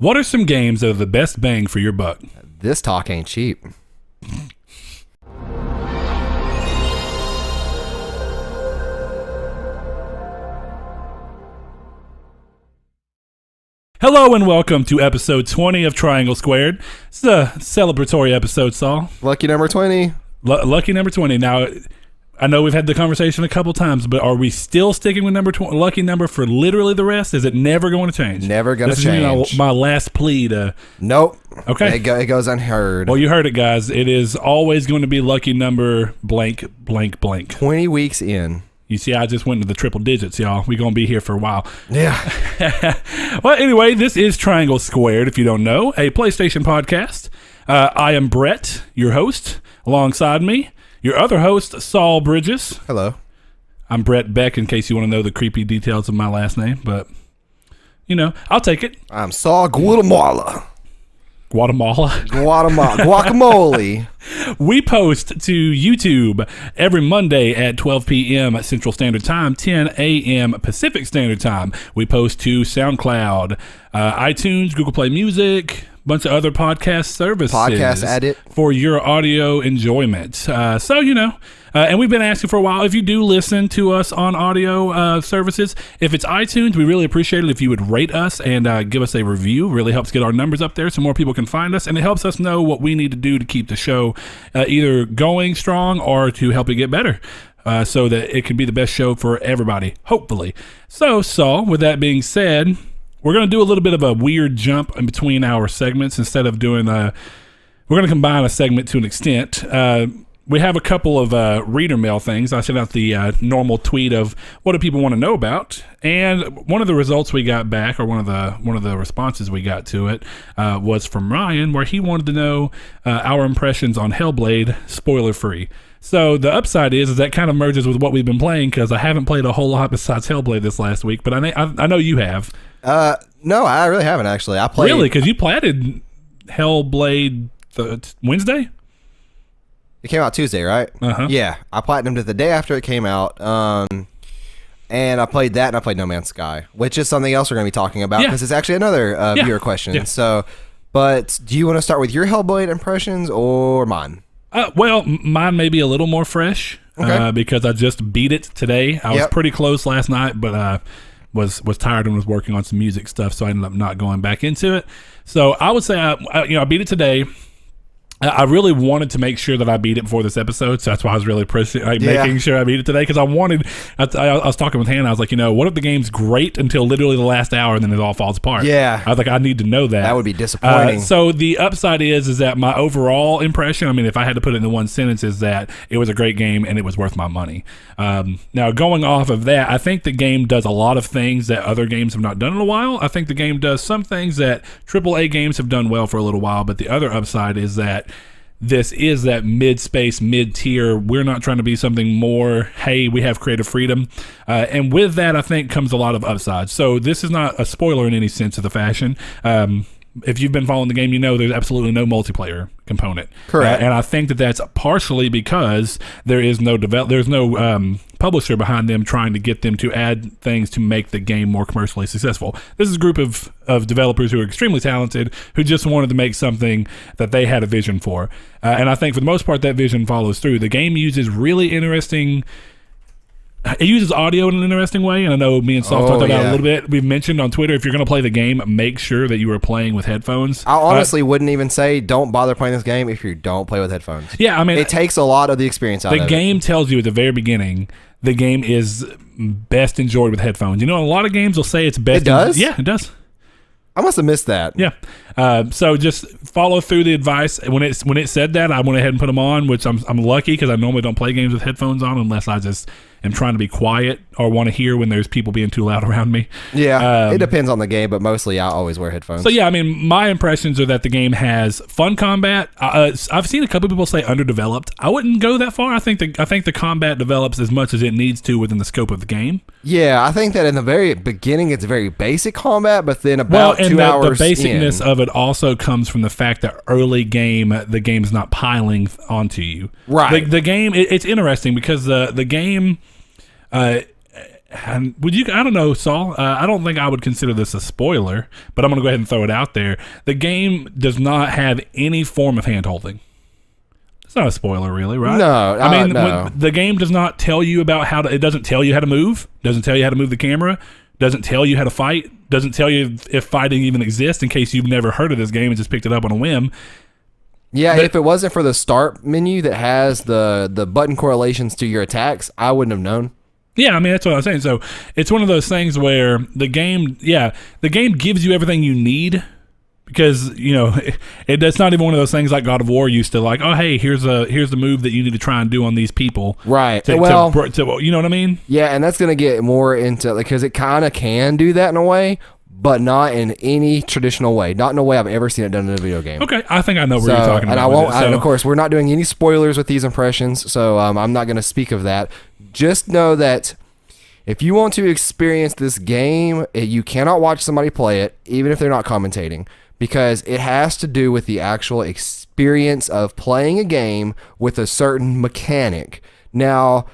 What are some games that are the best bang for your buck? This talk ain't cheap. Hello and welcome to episode 20 of Triangle Squared. It's a celebratory episode, Saul. Lucky number 20. Lucky number 20. Now, I know we've had the conversation a couple times, but are we still sticking with lucky number for literally the rest? Is it never going to change? Never going to change. This is my last plea to... Nope. Okay. It goes unheard. Well, you heard it, guys. It is always going to be lucky number blank, blank, blank. 20 weeks in. You see, I just went into the triple digits, y'all. We're going to be here for a while. Yeah. Well, anyway, this is Triangle Squared, if you don't know, a PlayStation podcast. I am Brett, your host. Alongside me, your other host, Saul Bridges. Hello. I'm Brett Beck, in case you want to know the creepy details of my last name, but, you know, I'll take it. I'm Saul Guatemala. Guacamole. We post to YouTube every Monday at 12 p.m. Central Standard Time, 10 a.m. Pacific Standard Time. We post to SoundCloud, iTunes, Google Play Music, bunch of other podcast services. Podcast Edit. For your audio enjoyment. So, you know, and we've been asking for a while, if you do listen to us on audio services, if it's iTunes, we really appreciate it if you would rate us and give us a review. Really helps get our numbers up there so more people can find us, and it helps us know what we need to do to keep the show either going strong or to help it get better. So that it can be the best show for everybody, hopefully. So, Saul, with that being said, we're going to do a little bit of a weird jump in between our segments. Instead of doing we're going to combine a segment to an extent. We have a couple of reader mail things. I sent out the normal tweet of what do people want to know about, and one of the results we got back, or one of the responses we got to it, was from Ryan, where he wanted to know our impressions on Hellblade, spoiler free. So the upside is that kind of merges with what we've been playing, because I haven't played a whole lot besides Hellblade this last week, but I know you have. No, I really haven't actually. I played. Really? Because you platted Hellblade Wednesday? It came out Tuesday, right? Uh-huh. Yeah, I platinumed it the day after it came out, and I played that, and I played No Man's Sky, which is something else we're going to be talking about, because it's actually another viewer question. Yeah. So, but do you want to start with your Hellblade impressions or mine? Well, mine may be a little more fresh, because I just beat it today. I was pretty close last night, but was tired and was working on some music stuff, so I ended up not going back into it. So I would say I beat it today. I really wanted to make sure that I beat it before this episode, so that's why I was really making sure I beat it today, because I was talking with Hannah, I was like, what if the game's great until literally the last hour and then it all falls apart? Yeah. I was like, I need to know that. That would be disappointing. So the upside is that my overall impression, I mean, if I had to put it in one sentence, is that it was a great game and it was worth my money. Now, going off of that, I think the game does a lot of things that other games have not done in a while. I think the game does some things that AAA games have done well for a little while, but the other upside is that this is that mid-space, mid-tier. We're not trying to be something more, hey, we have creative freedom. And with that, I think, comes a lot of upside. So this is not a spoiler in any sense of the fashion. If you've been following the game, you know there's absolutely no multiplayer component. Correct. And I think that that's partially because there's no publisher behind them trying to get them to add things to make the game more commercially successful. This is a group of developers who are extremely talented, who just wanted to make something that they had a vision for. And I think for the most part that vision follows through. The game uses really interesting... It uses audio in an interesting way, and I know me and Saul talked about it a little bit. We've mentioned on Twitter, if you're going to play the game, make sure that you are playing with headphones. I honestly wouldn't even say don't bother playing this game if you don't play with headphones. Yeah, I mean... It takes a lot of the experience out of it. The game tells you at the very beginning, the game is best enjoyed with headphones. A lot of games will say it's best... It does? Yeah, it does. I must have missed that. Yeah. So just follow through the advice. When it said that, I went ahead and put them on, which I'm lucky, because I normally don't play games with headphones on unless I just am trying to be quiet or want to hear when there's people being too loud around me. Yeah, it depends on the game, but mostly I always wear headphones. So yeah, I mean, my impressions are that the game has fun combat. I've seen a couple people say underdeveloped. I wouldn't go that far. I think the combat develops as much as it needs to within the scope of the game. Yeah, I think that in the very beginning it's very basic combat, but then about 2 hours the basicness of it also comes from the fact that early game, the game's not piling onto you. Right. The game, it's interesting because the game, And would you? I don't know, Saul. I don't think I would consider this a spoiler, but I'm going to go ahead and throw it out there. The game does not have any form of hand-holding. It's not a spoiler, really, right? No, I mean, no. the game does not tell you about how to. It doesn't tell you how to move. Doesn't tell you how to move the camera. Doesn't tell you how to fight. Doesn't tell you if fighting even exists. In case you've never heard of this game and just picked it up on a whim. Yeah, if it wasn't for the start menu that has the button correlations to your attacks, I wouldn't have known. Yeah, I mean, that's what I was saying. So it's one of those things where the game gives you everything you need because, it's not even one of those things like God of War used to like, oh, hey, here's the move that you need to try and do on these people. Right. You know what I mean? Yeah, and that's going to get more into, because it kind of can do that in a way, but not in any traditional way. Not in a way I've ever seen it done in a video game. Okay, I think I know where you're talking about. And I won't. And of course, we're not doing any spoilers with these impressions, so I'm not going to speak of that. Just know that if you want to experience this game, you cannot watch somebody play it, even if they're not commentating, because it has to do with the actual experience of playing a game with a certain mechanic. Now,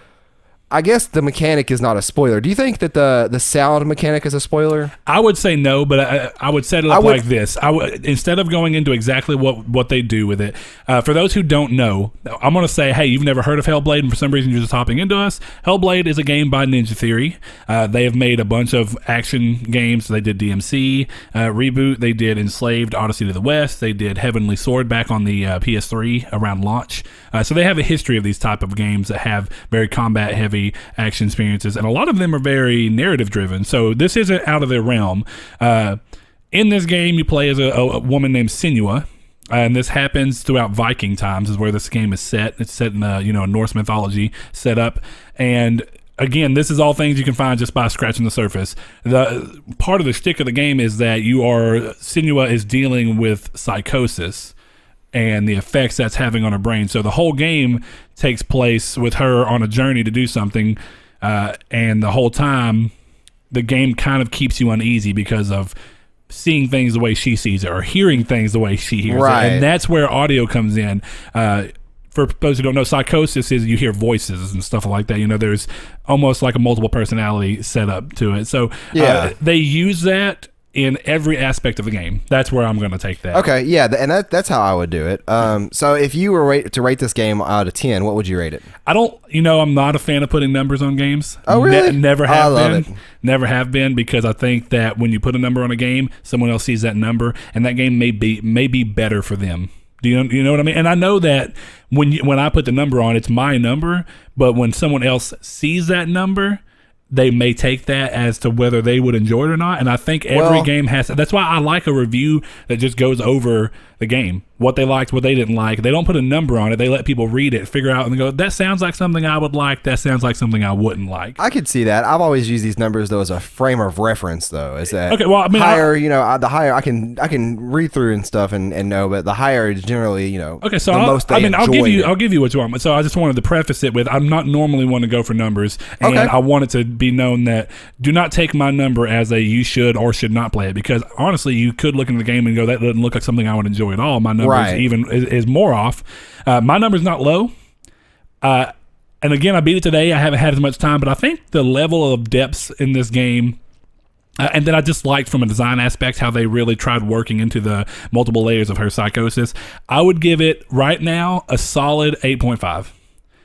I guess the mechanic is not a spoiler. Do you think that the sound mechanic is a spoiler? I would say no, but I would set it up like this. Instead of going into exactly what they do with it, for those who don't know, I'm going to say, hey, you've never heard of Hellblade, and for some reason you're just hopping into us. Hellblade is a game by Ninja Theory. They have made a bunch of action games. They did DMC Reboot. They did Enslaved, Odyssey to the West. They did Heavenly Sword back on the PS3 around launch. So they have a history of these type of games that have very combat heavy action experiences, and a lot of them are very narrative driven, so this isn't out of their realm. In this game you play as a woman named Senua, and this happens throughout Viking times is where this game is set. It's set in a Norse mythology setup, and again, this is all things you can find just by scratching the surface. The part of the shtick of the game is that Senua is dealing with psychosis and the effects that's having on her brain. So the whole game takes place with her on a journey to do something, and the whole time the game kind of keeps you uneasy because of seeing things the way she sees it or hearing things the way she hears it. And that's where audio comes in. For those who don't know, psychosis is you hear voices and stuff like that. There's almost like a multiple personality setup to it. So they use that in every aspect of the game. That's where I'm going to take that. Okay, yeah, and that's how I would do it. So if you were to rate this game out of 10, what would you rate it? I'm not a fan of putting numbers on games. Oh, really? Never have been. I love it. Never have been, because I think that when you put a number on a game, someone else sees that number, and that game may be better for them. Do you know what I mean? And I know that when I put the number on, it's my number, but when someone else sees that number, they may take that as to whether they would enjoy it or not. And I think every game has that's why I like a review that just goes over the game, what they liked, what they didn't like. They don't put a number on it. They let people read it, figure out, and go, that sounds like something I would like. That sounds like something I wouldn't like. I could see that. I've always used these numbers though as a frame of reference, though. Is that okay? Well, I mean, higher, the higher I can read through and stuff and know, but the higher is generally, Okay, so I'll give you what you want. So I just wanted to preface it with, I'm not normally one to go for numbers, and I want it to be known that do not take my number as a you should or should not play it, because honestly, you could look into the game and go, that doesn't look like something I would enjoy at all. My number is more off. My number's not low. And again, I beat it today. I haven't had as much time, but I think the level of depths in this game, and then I just liked from a design aspect how they really tried working into the multiple layers of her psychosis. I would give it right now a solid 8.5.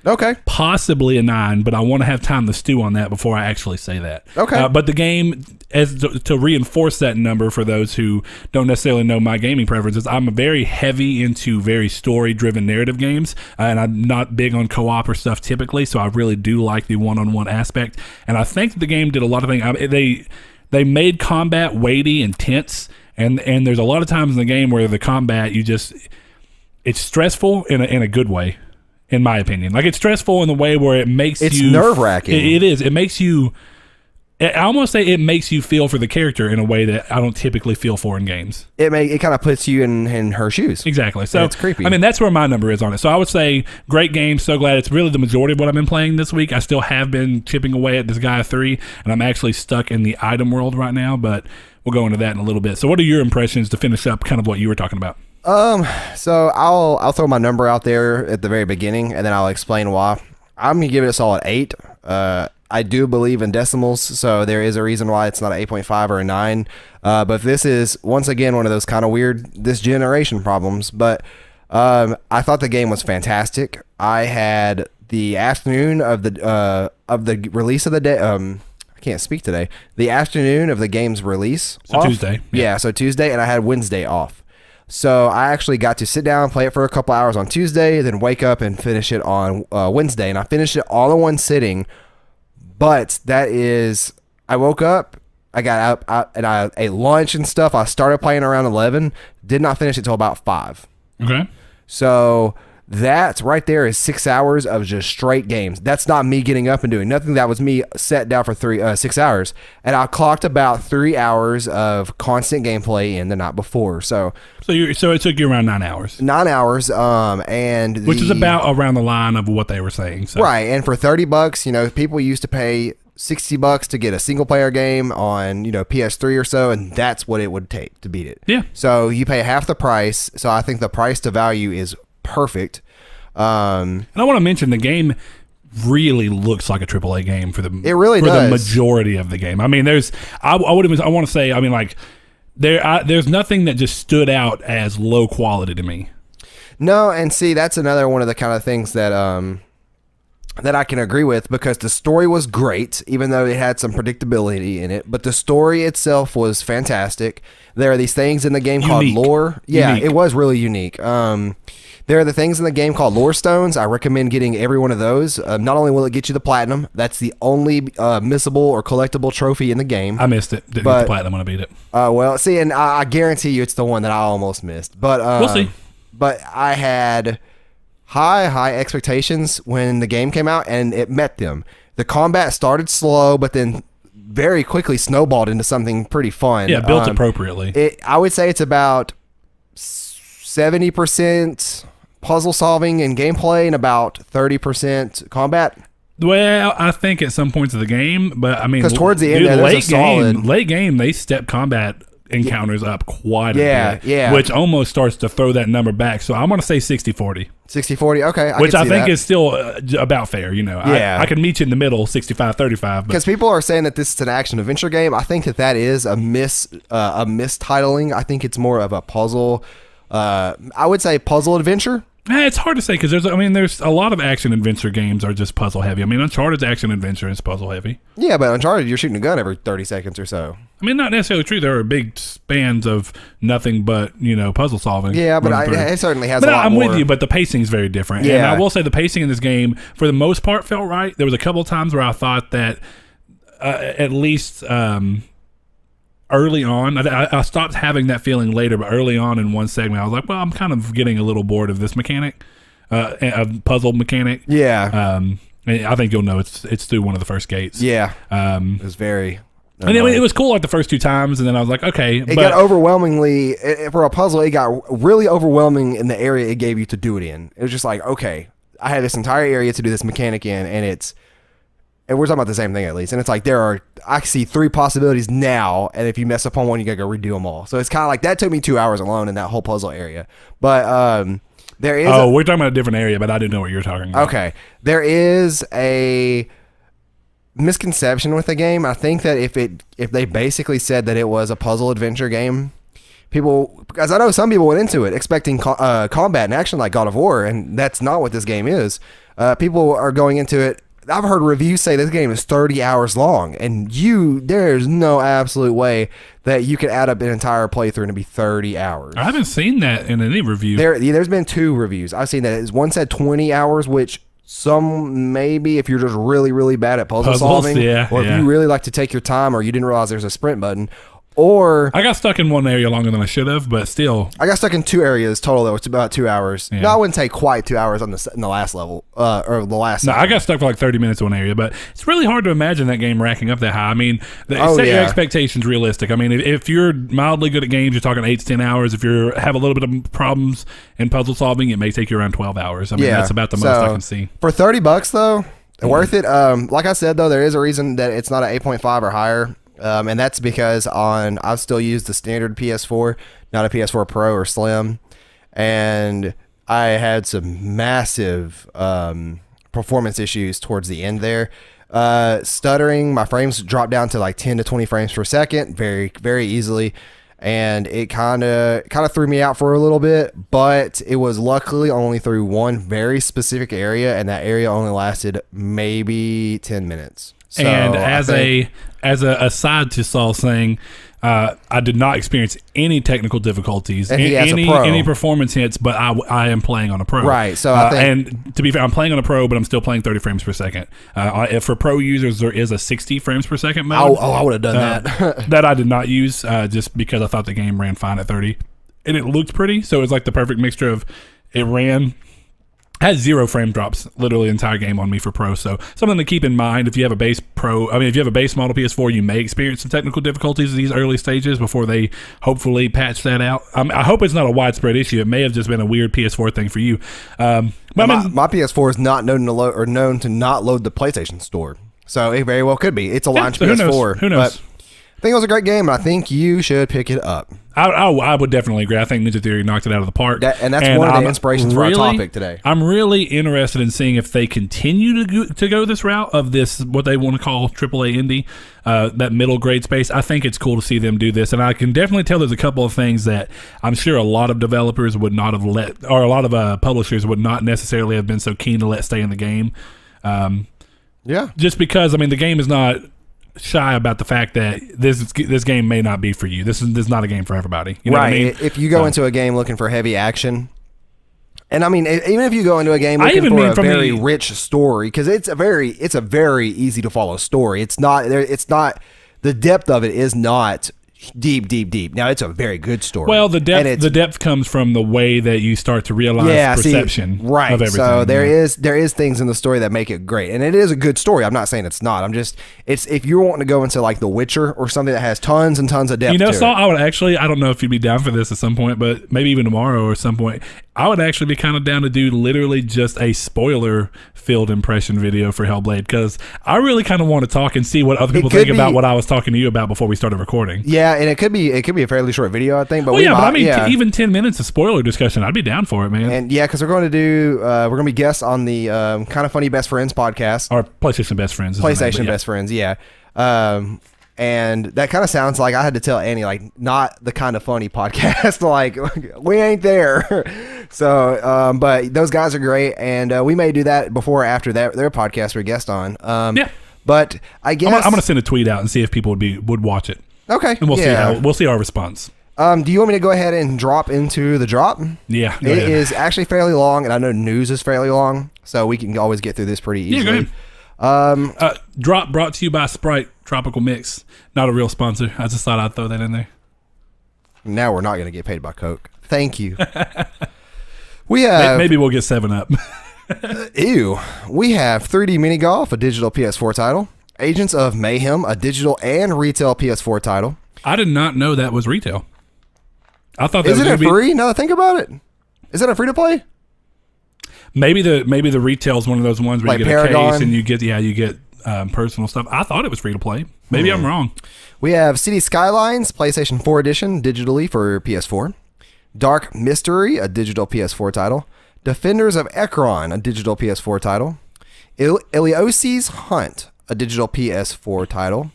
Okay. Possibly a 9, but I want to have time to stew on that before I actually say that. Okay. But the game, to reinforce that number for those who don't necessarily know my gaming preferences, I'm very heavy into very story-driven narrative games, and I'm not big on co-op or stuff typically, so I really do like the one-on-one aspect. And I think the game did a lot of things. They made combat weighty and tense, and there's a lot of times in the game where the combat, it's stressful in a good way. In my opinion, like, it's stressful in the way where it makes it's nerve-wracking. It is. It makes you. I almost say it makes you feel for the character in a way that I don't typically feel for in games. It kind of puts you in her shoes. Exactly. So it's creepy. I mean, that's where my number is on it. So I would say great game. So glad it's really the majority of what I've been playing this week. I still have been chipping away at this Gaia 3, and I'm actually stuck in the item world right now. But we'll go into that in a little bit. So what are your impressions to finish up kind of what you were talking about? So I'll throw my number out there at the very beginning, and then I'll explain why. I'm gonna give it a solid 8. I do believe in decimals, so there is a reason why it's not an 8.5 or a 9. But this is, once again, one of those kind of weird this generation problems. But I thought the game was fantastic. I had the afternoon of the release of the day. I can't speak today. The afternoon of the game's release. So Tuesday. Yeah, so Tuesday, and I had Wednesday off. So I actually got to sit down, play it for a couple hours on Tuesday, then wake up and finish it on Wednesday. And I finished it all in one sitting. But I woke up, I got up, and I ate lunch and stuff. I started playing around 11, did not finish it till about 5. Okay. So that right there is 6 hours of just straight games. That's not me getting up and doing nothing. That was me sat down for 6 hours, and I clocked about 3 hours of constant gameplay in the night before. So it took you around 9 hours. 9 hours, which is about around the line of what they were saying. So. Right, and for $30, people used to pay $60 to get a single player game on PS3 or so, and that's what it would take to beat it. Yeah. So you pay half the price. So I think the price to value is perfect. And I want to mention the game really looks like a AAA game for the the majority of the game. I mean, there's nothing that just stood out as low quality to me. No, and see, that's another one of the kind of things that I can agree with, because the story was great, even though it had some predictability in it. But the story itself was fantastic. There are these things in the game called lore. Yeah, it was really unique. There are the things in the game called lore stones. I recommend getting every one of those. Not only will it get you the platinum, that's the only missable or collectible trophy in the game. I missed it. Didn't get the platinum when I beat it. Well, see, and I guarantee you it's the one that I almost missed. But we'll see. But I had high expectations when the game came out, and it met them. The combat started slow, but then very quickly snowballed into something pretty fun. Yeah, built appropriately. I would say it's about 70% puzzle solving and gameplay and about 30% combat. Well, I think at some points of the game, but I mean, because towards the end, late game, they step combat encounters up quite a bit. Yeah. Which almost starts to throw that number back. So I'm going to say 60-40. 60-40, okay. Which I think is still about fair. Yeah. I can meet you in the middle, 65-35. Because people are saying that this is an action adventure game. I think that is a mistitling. I think it's more of a puzzle. I would say puzzle adventure. It's hard to say, because there's a lot of action adventure games are just puzzle heavy. I mean, Uncharted's action adventure is puzzle heavy. Yeah, but Uncharted, you're shooting a gun every 30 seconds or so. I mean, not necessarily true. There are big spans of nothing but puzzle solving. Yeah, but it certainly has. But I'm with you. But the pacing is very different. Yeah, and I will say the pacing in this game, for the most part, felt right. There was a couple of times where I thought that at least. Early on, I stopped having that feeling later, but early on in one segment, I was like, well, I'm kind of getting a little bored of this mechanic, a puzzle mechanic. Yeah. I think you'll know it's through one of the first gates. Yeah. It was very... And it was cool like the first 2 times, and then I was like, okay. It got overwhelmingly... For a puzzle, it got really overwhelming in the area it gave you to do it in. It was just like, okay, I had this entire area to do this mechanic in, and we're talking about the same thing at least. And it's like, I see 3 possibilities now, and if you mess up on one, you gotta go redo them all. So it's kind of like, that took me 2 hours alone in that whole puzzle area. But there is... Oh, we're talking about a different area, but I didn't know what you're talking about. Okay. There is a misconception with the game. I think that if they basically said that it was a puzzle adventure game, because I know some people went into it expecting combat and action like God of War, and that's not what this game is. People are going into it... I've heard reviews say this game is 30 hours long, and there's no absolute way that you could add up an entire playthrough and it'd be 30 hours. I haven't seen that in any review. There's been 2 reviews. I've seen that. One said 20 hours, which some maybe if you're just really, really bad at puzzle solving, or if you really like to take your time, or you didn't realize there's a sprint button. Or I got stuck in one area longer than I should have, but still. I got stuck in 2 areas total, though. It's about 2 hours. Yeah. No, I wouldn't say quite 2 hours in the last level, or the last. No, I got stuck for like 30 minutes in one area, but it's really hard to imagine that game racking up that high. I mean, set your expectations realistic. I mean, if you're mildly good at games, you're talking 8 to 10 hours. If you have a little bit of problems in puzzle solving, it may take you around 12 hours. I mean, that's about the most I can see. For $30, though, worth it. Like I said, though, there is a reason that it's not an 8.5 or higher. And that's because I've still used the standard PS4, not a PS4 Pro or Slim. And I had some massive performance issues towards the end there. stuttering. My frames dropped down to like 10 to 20 frames per second very, very easily. And it kind of threw me out for a little bit, but it was luckily only through one very specific area, and that area only lasted maybe 10 minutes. So and as a aside to Saul saying, I did not experience any technical difficulties, any performance hits, but I am playing on a pro. Right. So I think, and to be fair, I'm playing on a pro, but I'm still playing 30 frames per second. For pro users, there is a 60 frames per second mode. I would have done that. That I did not use just because I thought the game ran fine at 30, and it looked pretty. So it was like the perfect mixture of it had 0 frame drops literally the entire game on me for pro. So something to keep in mind if you have a base model PS4, you may experience some technical difficulties at these early stages before they hopefully patch that out. I hope it's not a widespread issue. It may have just been a weird PS4 thing for you. My PS4 is not known to not load the PlayStation Store. So it very well could be. It's a launch PS4. Who knows? But I think it was a great game, and I think you should pick it up. I would definitely agree. I think Ninja Theory knocked it out of the park. That's one of the inspirations for our topic today. I'm really interested in seeing if they continue to go this route of this, what they want to call AAA indie, that middle grade space. I think it's cool to see them do this. And I can definitely tell there's a couple of things that I'm sure a lot of developers would not have let, or a lot of publishers would not necessarily have been so keen to let stay in the game. Just because, the game is not shy about the fact that this game may not be for you. This is not a game for everybody. You know what I mean? If you go into a game looking for heavy action, and even if you go into a game looking for a very rich story, because it's a very easy to follow story. It's not the depth of it is not deep. Now it's a very good story. Well, the depth comes from the way that you start to realize perception of everything. So there is things in the story that make it great, and it is a good story. I'm not saying it's not. It's if you're wanting to go into like The Witcher or something that has tons and tons of depth. Saul, I don't know if you'd be down for this at some point, but maybe even tomorrow or some point, I would actually be kind of down to do literally just a spoiler-filled impression video for Hellblade, because I really kind of want to talk and see what other people think about what I was talking to you about before we started recording. Yeah, and it could be a fairly short video, I think. But even 10 minutes of spoiler discussion, I'd be down for it, man. And because we're going to be guests on the Kind of Funny Best Friends podcast, or PlayStation Best Friends. Best Friends, yeah. And that kind of sounds like I had to tell Annie, like, not the Kind of Funny podcast. Like, we ain't there. So, but those guys are great, and we may do that before or after their podcast we're guest on. But I guess I'm gonna send a tweet out and see if people would watch it. Okay, and we'll see our response. Do you want me to go ahead and drop into the drop? Yeah, it is actually fairly long, and I know news is fairly long, so we can always get through this pretty easily. Yeah, go ahead. Drop brought to you by Sprite Tropical Mix. Not a real sponsor. I just thought I'd throw that in there. Now we're not going to get paid by Coke. Thank you. We have maybe we'll get 7-Up. Ew. We have 3D Mini Golf, a digital PS4 title. Agents of Mayhem, a digital and retail PS4 title. I did not know that was retail. I thought that is it free? Now think about it. Is it a free to play? Maybe the retail is one of those ones where like you get Paragon. a case and you get personal stuff. I thought it was free to play. Maybe I'm wrong. We have City Skylines, PlayStation 4 edition, digitally for PS4. Dark Mystery, a digital PS4 title. Defenders of Ekron, a digital PS4 title. Iliosi's Hunt, a digital PS4 title.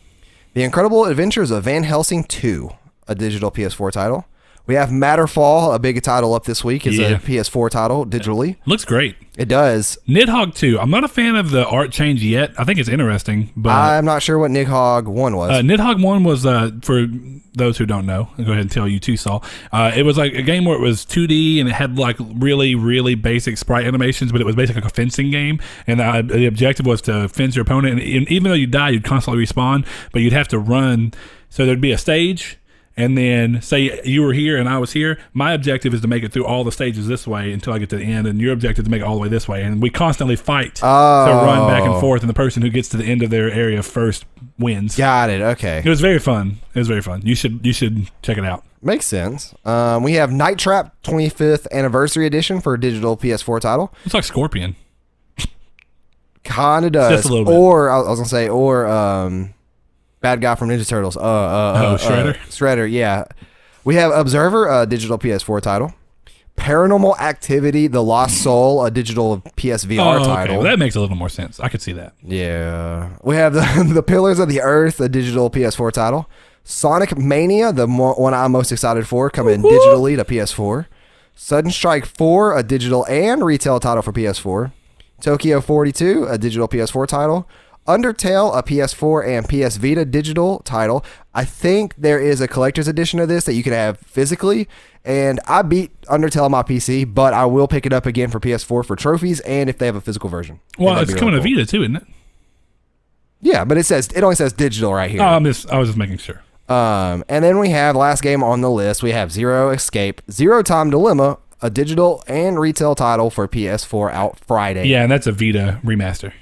The Incredible Adventures of Van Helsing 2, a digital PS4 title. We have Matterfall, a big title up this week, is a PS4 title digitally. Looks great. It does. Nidhogg 2. I'm not a fan of the art change yet. I think it's interesting, but I'm not sure what Nidhogg 1 was. Nidhogg 1 was, for those who don't know, I'll go ahead and tell you too, Saul. It was like a game where it was 2D and it had like really, really basic sprite animations, but it was basically like a fencing game. And the objective was to fence your opponent. And even though you die, you'd constantly respawn, but you'd have to run. So there'd be a stage. And then say you were here and I was here. My objective is to make it through all the stages this way until I get to the end. And your objective is to make it all the way this way. And we constantly fight to run back and forth. And the person who gets to the end of their area first wins. Got it. Okay. It was very fun. You should check it out. Makes sense. We have Night Trap 25th Anniversary Edition for a digital PS4 title. It's like Scorpion. Kind of does. Just a little bit. Or, I was going to say, bad guy from Ninja Turtles. Shredder? Shredder, yeah. We have Observer, a digital PS4 title. Paranormal Activity: The Lost Soul, a digital PSVR title. Well, that makes a little more sense. I could see that. Yeah. We have the Pillars of the Earth, a digital PS4 title. Sonic Mania, the one I'm most excited for, coming digitally to PS4. Sudden Strike 4, a digital and retail title for PS4. Tokyo 42, a digital PS4 title. Undertale, a PS4 and PS Vita digital title. I think there is a collector's edition of this that you can have physically. And I beat Undertale on my PC, but I will pick it up again for PS4 for trophies and if they have a physical version. Well, it's coming to Vita too, isn't it? Yeah, but it only says digital right here. I was just making sure. And then we have last game on the list. We have Zero Escape, Zero Time Dilemma, a digital and retail title for PS4 out Friday. Yeah, and that's a Vita remaster.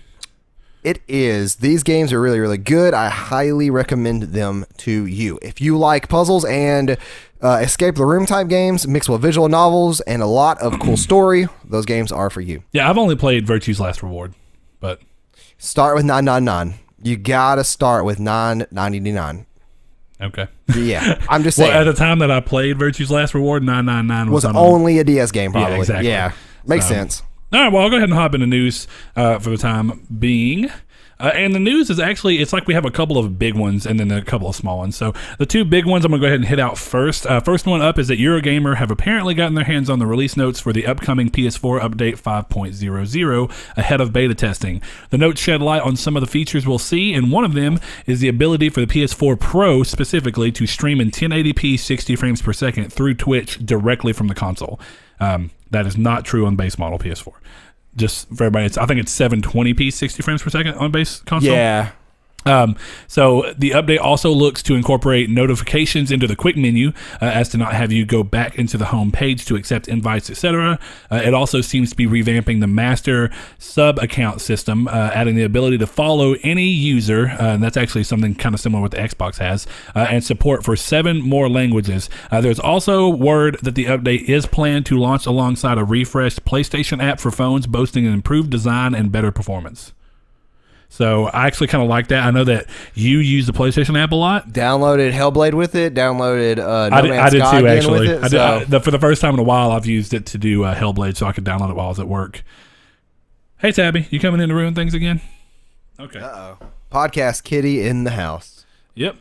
It is. These games are really, really good. I highly recommend them to you. If you like puzzles and escape the room type games mixed with visual novels and a lot of cool story, those games are for you. Yeah, I've only played Virtue's Last Reward, but start with 999. You gotta start with 999. Okay. Yeah, I'm just saying. Well, at the time that I played Virtue's Last Reward, 999 was only a DS game, probably. Yeah, exactly. Yeah, makes sense. All right, well, I'll go ahead and hop into news for the time being. And the news is actually, it's like we have a couple of big ones and then a couple of small ones. So the two big ones I'm going to go ahead and hit out first. First one up is that Eurogamer have apparently gotten their hands on the release notes for the upcoming PS4 update 5.00 ahead of beta testing. The notes shed light on some of the features we'll see, and one of them is the ability for the PS4 Pro specifically to stream in 1080p 60 frames per second through Twitch directly from the console. That is not true on base model PS4. Just for everybody, I think it's 720p 60 frames per second on base console. Yeah. So the update also looks to incorporate notifications into the quick menu as to not have you go back into the home page to accept invites, etc. It also seems to be revamping the master sub account system, adding the ability to follow any user, and that's actually something kind of similar to what the Xbox has, and support for 7 more languages. There's also word that the update is planned to launch alongside a refreshed PlayStation app for phones, boasting an improved design and better performance. So I actually kind of like that. I know that you use the PlayStation app a lot. Downloaded Hellblade with it. Downloaded I did Sky too, actually. With it, for the first time in a while, I've used it to do Hellblade, so I could download it while I was at work. Hey, Tabby, you coming in to ruin things again? Okay. Podcast kitty in the house. Yep.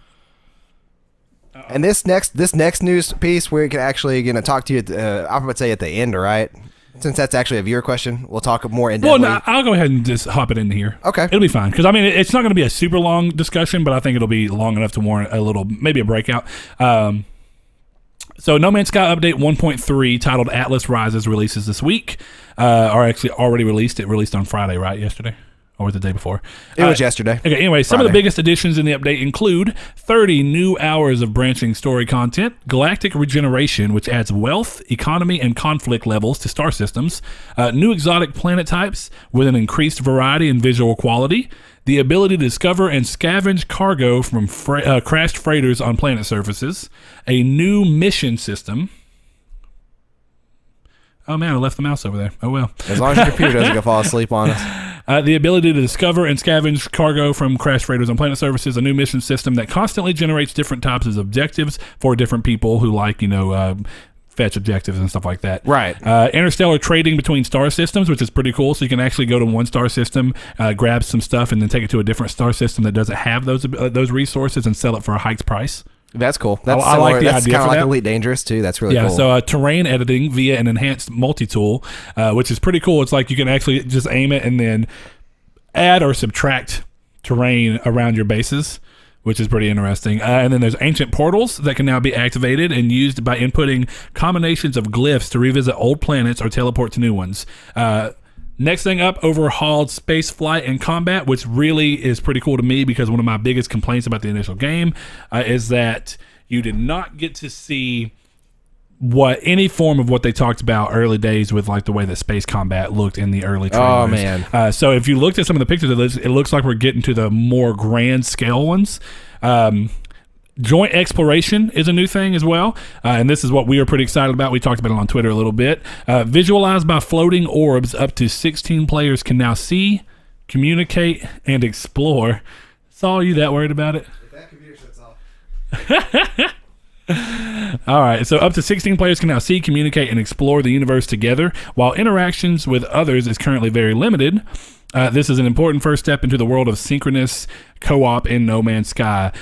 And this next news piece, we're actually going to talk to you. I would say at the end, right? Since that's actually a viewer question, we'll talk more in depth. Well, no, I'll go ahead and just hop it into here. Okay. It'll be fine. Because, I mean, it's not going to be a super long discussion, but I think it'll be long enough to warrant a little, maybe a breakout. So No Man's Sky Update 1.3 titled Atlas Rises releases this week. Or actually already released. It released on Friday, right? Yesterday? Or was it the day before? It was yesterday. Okay, anyway, some of the biggest additions in the update include 30 new hours of branching story content, galactic regeneration, which adds wealth, economy, and conflict levels to star systems, new exotic planet types with an increased variety and visual quality, the ability to discover and scavenge cargo from crashed freighters on planet surfaces, a new mission system. Oh man, I left the mouse over there. Oh well. As long as your computer doesn't go fall asleep on us. The ability to discover and scavenge cargo from crash freighters on planet surfaces, a new mission system that constantly generates different types of objectives for different people who like, fetch objectives and stuff like that. Right. Interstellar trading between star systems, which is pretty cool. So you can actually go to one star system, grab some stuff, and then take it to a different star system that doesn't have those resources and sell it for a hiked price. That's cool. That's I like the that's idea kind for of like that. Elite Dangerous too. That's really cool. So terrain editing via an enhanced multi-tool, which is pretty cool. It's like you can actually just aim it and then add or subtract terrain around your bases, which is pretty interesting. And then there's ancient portals that can now be activated and used by inputting combinations of glyphs to revisit old planets or teleport to new ones. Next thing up, overhauled space flight and combat, which really is pretty cool to me because one of my biggest complaints about the initial game is that you did not get to see any form of what they talked about early days with like the way that space combat looked in the early trailers. Oh man. So if you looked at some of the pictures of this, it looks like we're getting to the more grand scale ones. Joint exploration is a new thing as well, and this is what we are pretty excited about. We talked about it on Twitter a little bit. Visualized by floating orbs, up to 16 players can now see, communicate, and explore. Saw you that worried about it? If that computer shuts off. All right, so up to 16 players can now see, communicate, and explore the universe together, while interactions with others is currently very limited. This is an important first step into the world of synchronous co-op in No Man's Sky.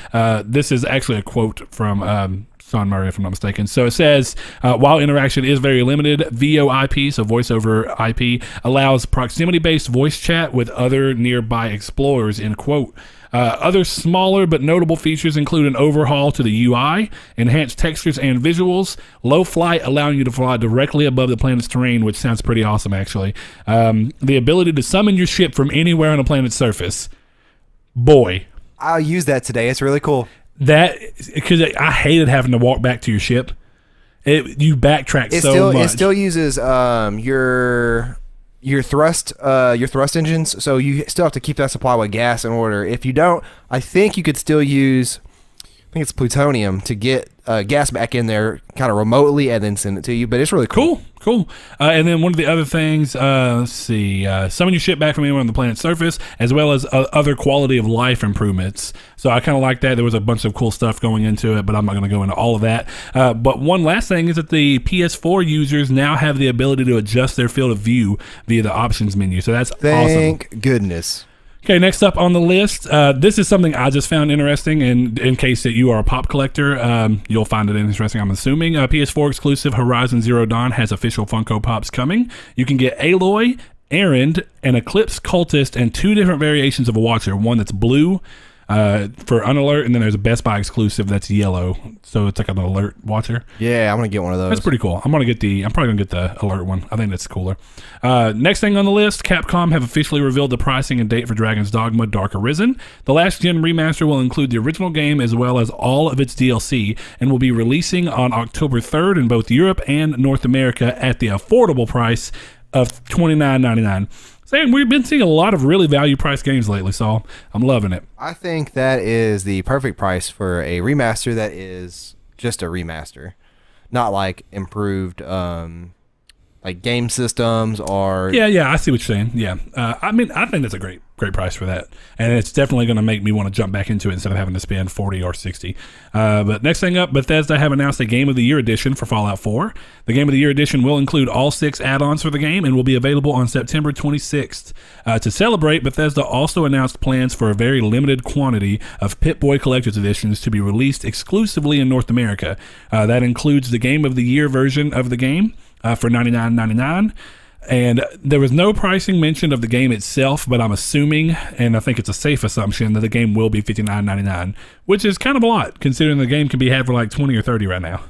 This is actually a quote from Sean Murray, if I'm not mistaken. So it says, while interaction is very limited, VoIP, so voice over IP, allows proximity-based voice chat with other nearby explorers, end quote. Other smaller but notable features include an overhaul to the UI, enhanced textures and visuals, low flight allowing you to fly directly above the planet's terrain, which sounds pretty awesome actually. The ability to summon your ship from anywhere on a planet's surface. Boy. I'll use that today. It's really cool. That, because I hated having to walk back to your ship. You backtrack so much. It still uses your thrust engines, so you still have to keep that supply with gas in order. If you don't, I think you could still use, I think it's plutonium, to get gas back in there kind of remotely and then send it to you. But it's really cool. Cool. And then one of the other things, let's see, summon your ship back from anywhere on the planet's surface, as well as other quality of life improvements. So I kind of like that. There was a bunch of cool stuff going into it, but I'm not going to go into all of that. But one last thing is that the PS4 users now have the ability to adjust their field of view via the options menu. So that's awesome. Thank goodness. Okay, next up on the list, this is something I just found interesting, and in case that you are a pop collector, you'll find it interesting, I'm assuming. PS4 exclusive Horizon Zero Dawn has official Funko Pops coming. You can get Aloy, Erend, an Eclipse Cultist, and 2 different variations of a Watcher. One that's blue for Unalert, and then there's a Best Buy exclusive that's yellow, so it's like an Alert Watcher. Yeah, I'm gonna get one of those. That's pretty cool. I'm probably gonna get the Alert one. I think that's cooler. Next thing on the list, Capcom have officially revealed the pricing and date for Dragon's Dogma Dark Arisen. The last gen remaster will include the original game as well as all of its DLC, and will be releasing on October 3rd in both Europe and North America at the affordable price of $29.99. We've been seeing a lot of really value-priced games lately, so I'm loving it. I think that is the perfect price for a remaster that is just a remaster, not like improved like game systems or... Yeah, I see what you're saying. Yeah, I mean, I think that's a great price for that, and it's definitely going to make me want to jump back into it instead of having to spend $40 or $60. But next thing up, Bethesda have announced a Game of the Year edition for Fallout 4. The Game of the Year edition will include all 6 add-ons for the game and will be available on September 26th. To celebrate, Bethesda also announced plans for a very limited quantity of Pip-Boy Collector's Editions to be released exclusively in North America. That includes the Game of the Year version of the game for $99.99. And there was no pricing mentioned of the game itself, but I'm assuming, and I think it's a safe assumption, that the game will be $59.99, which is kind of a lot, considering the game can be had for like $20 or $30 right now.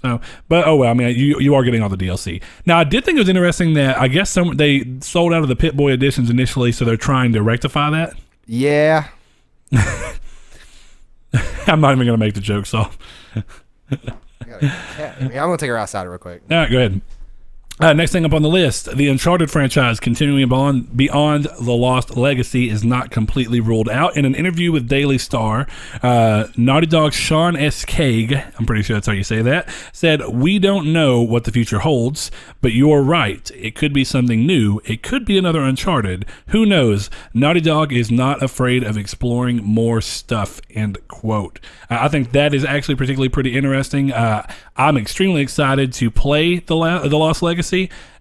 So, but oh well, I mean, you are getting all the DLC. Now, I did think it was interesting that I guess they sold out of the Pip-Boy editions initially, so they're trying to rectify that. Yeah. I'm not even going to make the joke, so. I'm going to take her outside real quick. All right, go ahead. Next thing up on the list, the Uncharted franchise continuing beyond the Lost Legacy is not completely ruled out. In an interview with Daily Star, Naughty Dog's Sean S. Craig, I'm pretty sure that's how you say that, said, "We don't know what the future holds, but you're right. It could be something new. It could be another Uncharted. Who knows? Naughty Dog is not afraid of exploring more stuff," end quote. I think that is actually particularly pretty interesting. I'm extremely excited to play the Lost Legacy.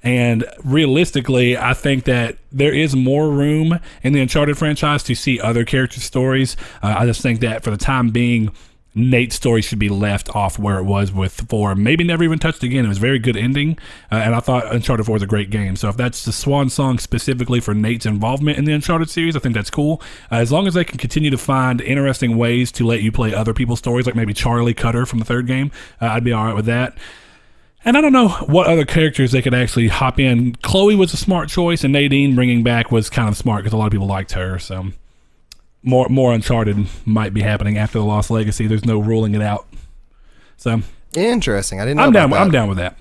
And realistically, I think that there is more room in the Uncharted franchise to see other character stories. I just think that for the time being, Nate's story should be left off where it was with 4. Maybe never even touched again. It was a very good ending, and I thought Uncharted 4 was a great game. So if that's the swan song specifically for Nate's involvement in the Uncharted series, I think that's cool. As long as they can continue to find interesting ways to let you play other people's stories, like maybe Charlie Cutter from the 3rd game, I'd be all right with that. And I don't know what other characters they could actually hop in. Chloe was a smart choice, and Nadine bringing back was kind of smart because a lot of people liked her. So more Uncharted might be happening after the Lost Legacy. There's no ruling it out. So interesting. I didn't know about that. I'm down with that.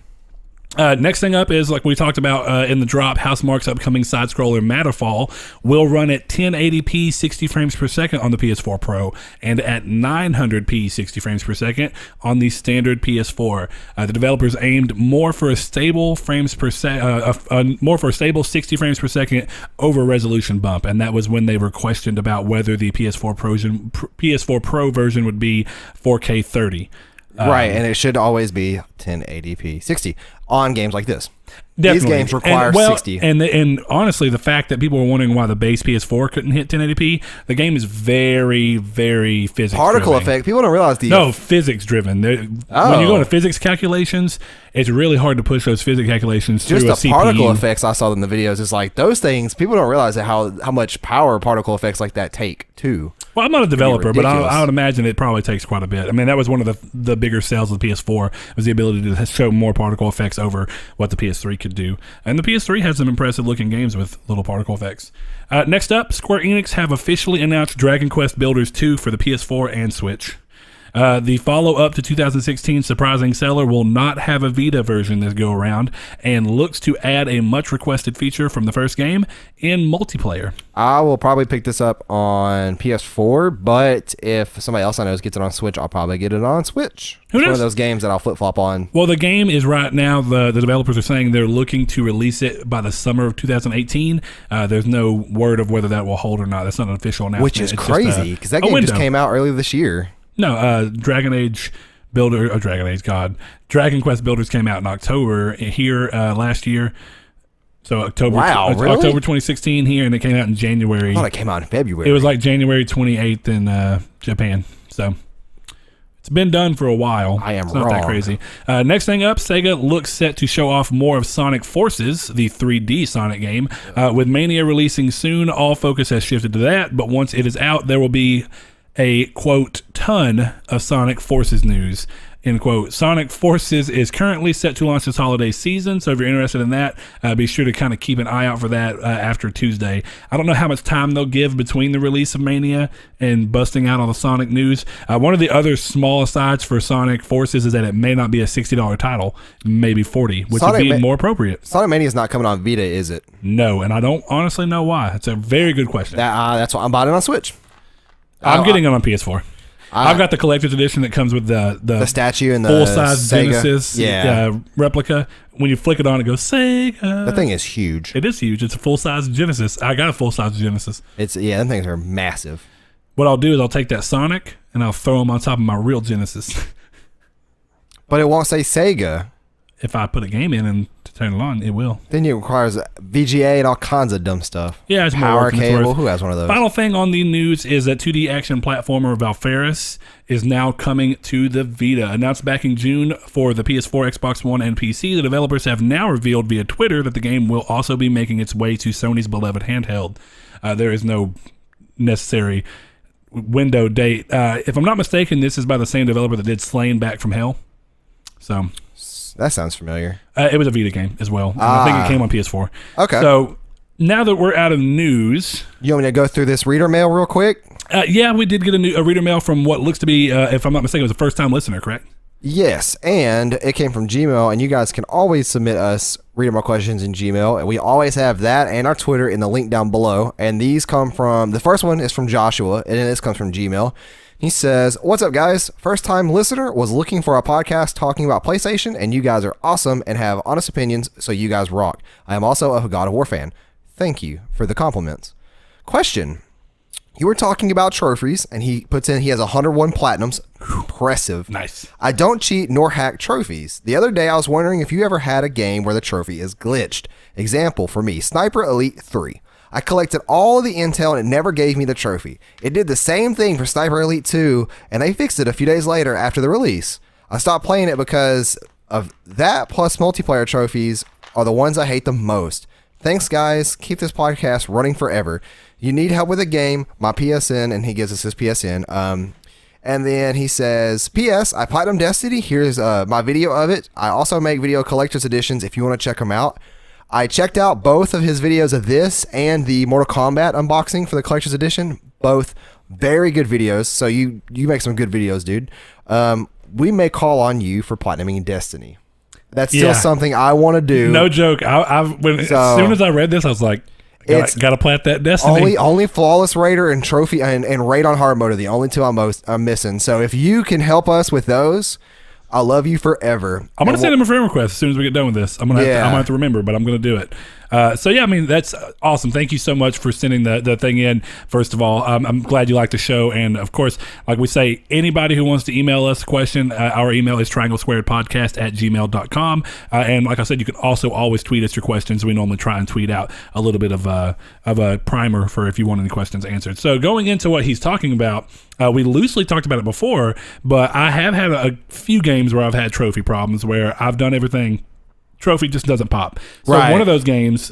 Next thing up is, like we talked about in the drop, Housemarque's upcoming side-scroller Matterfall will run at 1080p 60 frames per second on the PS4 Pro and at 900p 60 frames per second on the standard PS4. The developers aimed more for a stable 60 frames per second over resolution bump, and that was when they were questioned about whether the PS4 Pro version would be 4K 30. Right, and it should always be 1080p 60 on games like this. Definitely. These games require 60. And honestly, the fact that people were wondering why the base PS4 couldn't hit 1080p, the game is very, very physics Particle driven. effect. People don't realize physics driven. When you go into physics calculations, it's really hard to push those physics calculations through a CPU. Just the particle effects I saw in the videos is like those things. People don't realize how much power particle effects like that take too. Well, I'm not a developer, but I would imagine it probably takes quite a bit. I mean, that was one of the bigger sales of the PS4 was the ability to show more particle effects over what the PS3 could do. And the PS3 has some impressive looking games with little particle effects. Next up, Square Enix have officially announced Dragon Quest Builders 2 for the PS4 and Switch. The follow-up to 2016 Surprising Seller will not have a Vita version this go-around and looks to add a much-requested feature from the first game in multiplayer. I will probably pick this up on PS4, but if somebody else I know gets it on Switch, I'll probably get it on Switch. It's one of those games that I'll flip-flop on. Well, the game is right now, the developers are saying they're looking to release it by the summer of 2018. There's no word of whether that will hold or not. That's not an official announcement. Which is crazy, because that game just came out earlier this year. No, Dragon Quest Builders came out in October here last year. So October 2016 here, and it came out in January. I thought it came out in February. It was like January 28th in Japan. So it's been done for a while. It's not that crazy. Next thing up, Sega looks set to show off more of Sonic Forces, the 3D Sonic game. With Mania releasing soon, all focus has shifted to that. But once it is out, there will be a, quote, ton of Sonic Forces news, end quote. Sonic Forces is currently set to launch this holiday season, so if you're interested in that, be sure to kind of keep an eye out for that after Tuesday. I don't know how much time they'll give between the release of Mania and busting out all the Sonic news. One of the other small asides for Sonic Forces is that it may not be a $60 title, maybe $40, which would be more appropriate. Sonic Mania is not coming on Vita, is it? No, and I don't honestly know why. It's a very good question. That's why I'm buying it on Switch. I'm getting it on PS4. I've got the collector's edition that comes with the statue and the full-size Sega. Genesis replica. When you flick it on, it goes Sega. That thing is huge. It is huge. It's a full-size Genesis. I got a full-size Genesis. Them things are massive. What I'll do is I'll take that Sonic and I'll throw him on top of my real Genesis. But it won't say Sega. If I put a game in and to turn it on, it will. Then it requires VGA and all kinds of dumb stuff. Yeah, it's power cable. Who has one of those? Final thing on the news is that 2D action platformer Valfaris is now coming to the Vita. Announced back in June for the PS4, Xbox One, and PC, the developers have now revealed via Twitter that the game will also be making its way to Sony's beloved handheld. There is no necessary window date. If I'm not mistaken, this is by the same developer that did Slain Back from Hell. So that sounds familiar. It was a Vita game as well. I think it came on PS4. Okay. So now that we're out of news, you want me to go through this reader mail real quick? Yeah, we did get a reader mail from what looks to be, if I'm not mistaken, it was a first-time listener, correct? Yes, and it came from Gmail, and you guys can always submit us reader mail questions in Gmail, and we always have that and our Twitter in the link down below. And these come from, the first one is from Joshua, and then this comes from Gmail. He says, "What's up, guys? First-time listener, was looking for a podcast talking about PlayStation, and you guys are awesome and have honest opinions, so you guys rock. I am also a God of War fan. Thank you for the compliments. Question. You were talking about trophies, and he puts in he has 101 platinums. Impressive. Nice. I don't cheat nor hack trophies. The other day, I was wondering if you ever had a game where the trophy is glitched. Example for me, Sniper Elite 3. I collected all of the intel and it never gave me the trophy. It did the same thing for Sniper Elite 2, and they fixed it a few days later after the release. I stopped playing it because of that, plus multiplayer trophies are the ones I hate the most. Thanks, guys. Keep this podcast running forever. You need help with a game, my PSN, and he gives us his PSN. And then he says, P.S. I Platinum Destiny. Here's my video of it. I also make video collector's editions if you want to check them out. I checked out both of his videos of this and the Mortal Kombat unboxing for the collector's edition. Both very good videos. So you make some good videos, dude. We may call on you for platinuming Destiny. That's still something I want to do. No joke. As soon as I read this, I was like, Got to plant that Destiny. Only Flawless Raider and Trophy and Raid on Hard Mode are the only two I'm missing. So if you can help us with those, I love you forever. I'm gonna send him a friend request as soon as we get done with this. I'm gonna have to remember, but I'm gonna do it. So yeah, I mean, that's awesome. Thank you so much for sending the thing in. First of all, I'm glad you like the show, and of course, like we say, anybody who wants to email us a question, our email is trianglesquaredpodcast@gmail.com. And like I said, you can also always tweet us your questions. We normally try and tweet out a little bit of a primer for if you want any questions answered. So going into what he's talking about, we loosely talked about it before, but I have had a few games where I've had trophy problems where I've done everything. Trophy just doesn't pop. So one of those games,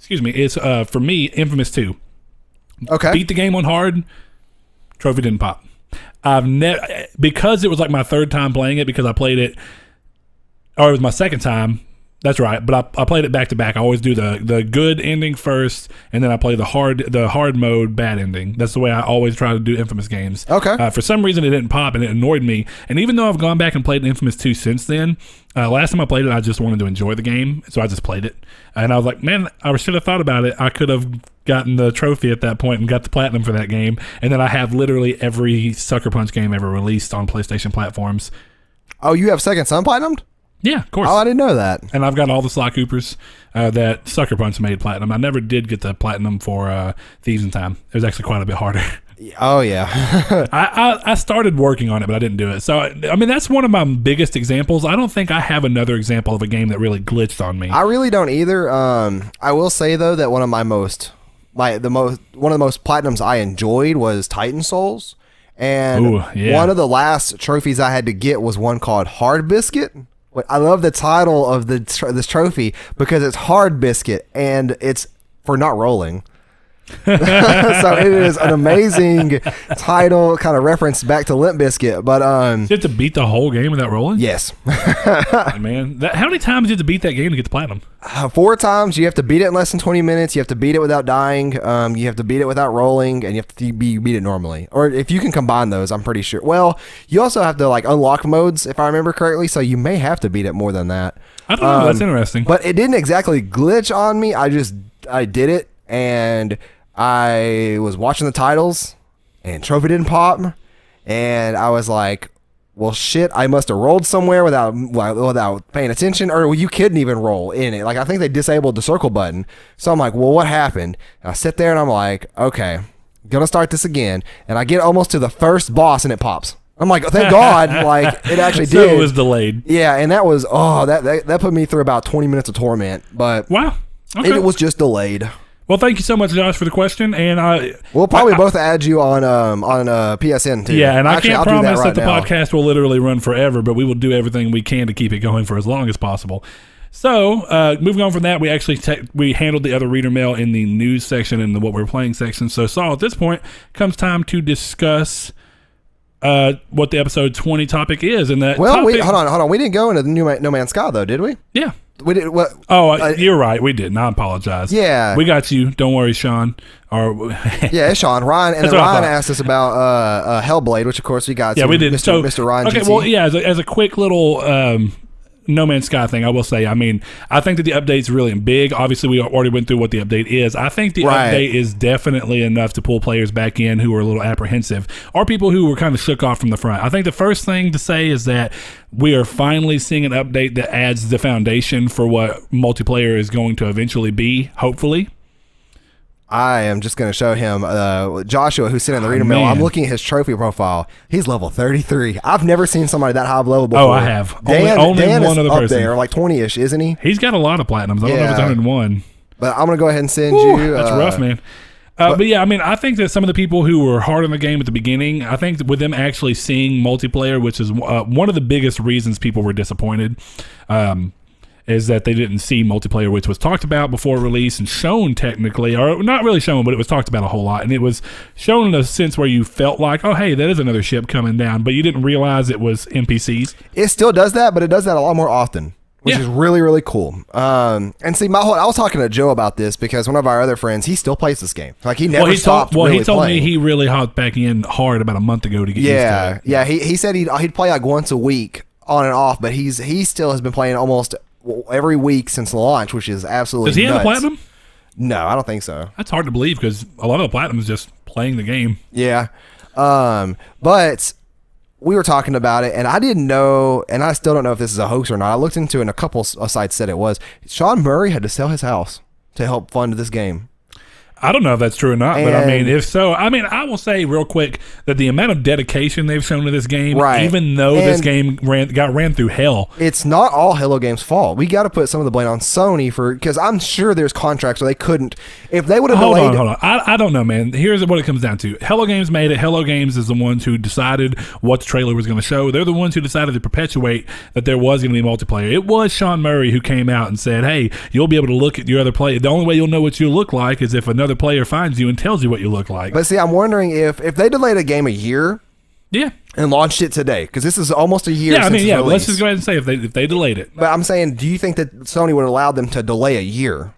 is for me, Infamous 2. Okay. Beat the game on hard, trophy didn't pop. Because it was like my third time playing it, because I played it, or it was my second time. That's right, but I played it back to back. I always do the good ending first, and then I play the hard mode bad ending. That's the way I always try to do Infamous games. Okay. For some reason, it didn't pop, and it annoyed me. And even though I've gone back and played Infamous 2 since then, last time I played it, I just wanted to enjoy the game, so I just played it. And I was like, man, I should have thought about it. I could have gotten the trophy at that point and got the platinum for that game. And then I have literally every Sucker Punch game ever released on PlayStation platforms. Oh, you have Second Son platinumed? Yeah, of course. Oh, I didn't know that. And I've got all the Sly Coopers that Sucker Punch made platinum. I never did get the platinum for Thieves in Time. It was actually quite a bit harder. Oh, yeah. I started working on it, but I didn't do it. So, I mean, that's one of my biggest examples. I don't think I have another example of a game that really glitched on me. I really don't either. I will say, though, that one of the most platinums I enjoyed was Titan Souls. And one of the last trophies I had to get was one called Hard Biscuit. I love the title of this trophy because it's Hard Biscuit and it's for not rolling. So it is an amazing title, kind of reference back to Limp Bizkit. But you have to beat the whole game without rolling? Yes. Man, how many times did you have to beat that game to get the platinum? 4 times. You have to beat it in less than 20 minutes. You have to beat it without dying. You have to beat it without rolling, and you have to beat it normally. Or if you can combine those, I'm pretty sure. Well, you also have to like unlock modes, if I remember correctly. So you may have to beat it more than that. I don't know. That's interesting. But it didn't exactly glitch on me. I did it, and I was watching the titles, and trophy didn't pop, and I was like, well, shit, I must have rolled somewhere without paying attention, or you couldn't even roll in it. Like, I think they disabled the circle button. So I'm like, well, what happened? And I sit there and I'm like, okay, gonna start this again. And I get almost to the first boss and it pops. I'm like, thank God, like it actually did. So it was delayed. Yeah, and that was, that put me through about 20 minutes of torment. But wow, okay. It was just delayed. Well, thank you so much, Josh, for the question, and we'll probably both add you on PSN too. Yeah, and actually, I can't promise that the podcast will literally run forever, but we will do everything we can to keep it going for as long as possible. So, moving on from that, we actually we handled the other reader mail in the news section and the what we're playing section. So, Saul, at this point, comes time to discuss what the episode 20 topic is, and that. Well, hold on. We didn't go into the No Man's Sky though, did we? Yeah. We did what? You're right. We didn't. I apologize. Yeah, we got you. Don't worry, Sean. Yeah, it's Sean. Ryan and then Ryan asked us about Hellblade, which of course we got. Yeah, we did. Mr. Ryan. Okay, GT. Well, yeah. As a quick little No Man's Sky thing, I will say. I mean, I think that the update's really big. Obviously, we already went through what the update is. I think the update is definitely enough to pull players back in who are a little apprehensive, or people who were kind of shook off from the front. I think the first thing to say is that we are finally seeing an update that adds the foundation for what multiplayer is going to eventually be, hopefully. I am just going to show him Joshua, who's sitting in the reader mail. I'm looking at his trophy profile. He's level 33. I've never seen somebody that high level before. Oh, I have. Dan one other person. There, like 20-ish, isn't he? He's got a lot of platinums. I don't know if it's 101. But I'm going to go ahead and send you. That's rough, man. But yeah, I mean, I think that some of the people who were hard on the game at the beginning, I think with them actually seeing multiplayer, which is one of the biggest reasons people were disappointed, is that they didn't see multiplayer, which was talked about before release and shown technically, or not really shown, but it was talked about a whole lot. And it was shown in a sense where you felt like, oh, hey, that is another ship coming down, but you didn't realize it was NPCs. It still does that, but it does that a lot more often, which is really, really cool. And see, I was talking to Joe about this because one of our other friends, he still plays this game. Like he never stopped really he told playing. Me he really hopped back in hard about a month ago to get used to it. Yeah, he said he'd play like once a week on and off, but he still has been playing almost every week since launch, which is absolutely nuts. Does he have a platinum? No, I don't think so. That's hard to believe because a lot of the platinum is just playing the game. Yeah. But we were talking about it, and I didn't know, and I still don't know if this is a hoax or not. I looked into it, and a couple of sites said it was. Sean Murray had to sell his house to help fund this game. I don't know if that's true or not, but I mean, if so, I mean, I will say real quick that the amount of dedication they've shown to this game, even though this game ran through hell. It's not all Hello Games' fault. We got to put some of the blame on Sony because I'm sure there's contracts where they couldn't. If they would have delayed. Hold on. I don't know, man. Here's what it comes down to. Hello Games made it. Hello Games is the ones who decided what the trailer was going to show. They're the ones who decided to perpetuate that there was going to be multiplayer. It was Sean Murray who came out and said, hey, you'll be able to look at your other player. The only way you'll know what you look like is if another player finds you and tells you what you look like. But see, I'm wondering if they delayed a game a year, and launched it today, because this is almost a year. Since its release. Let's just go ahead and say if they delayed it. But I'm saying, do you think that Sony would allow them to delay a year?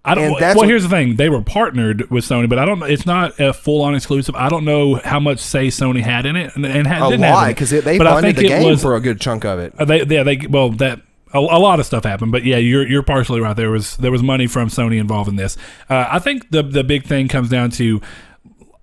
I don't. Well, here's the thing: they were partnered with Sony, but I don't. It's not a full-on exclusive. I don't know how much say Sony had in it, and a lot, because they funded the game for a good chunk of it. A lot of stuff happened, but yeah, you're partially right. There was money from Sony involved in this. I think the big thing comes down to,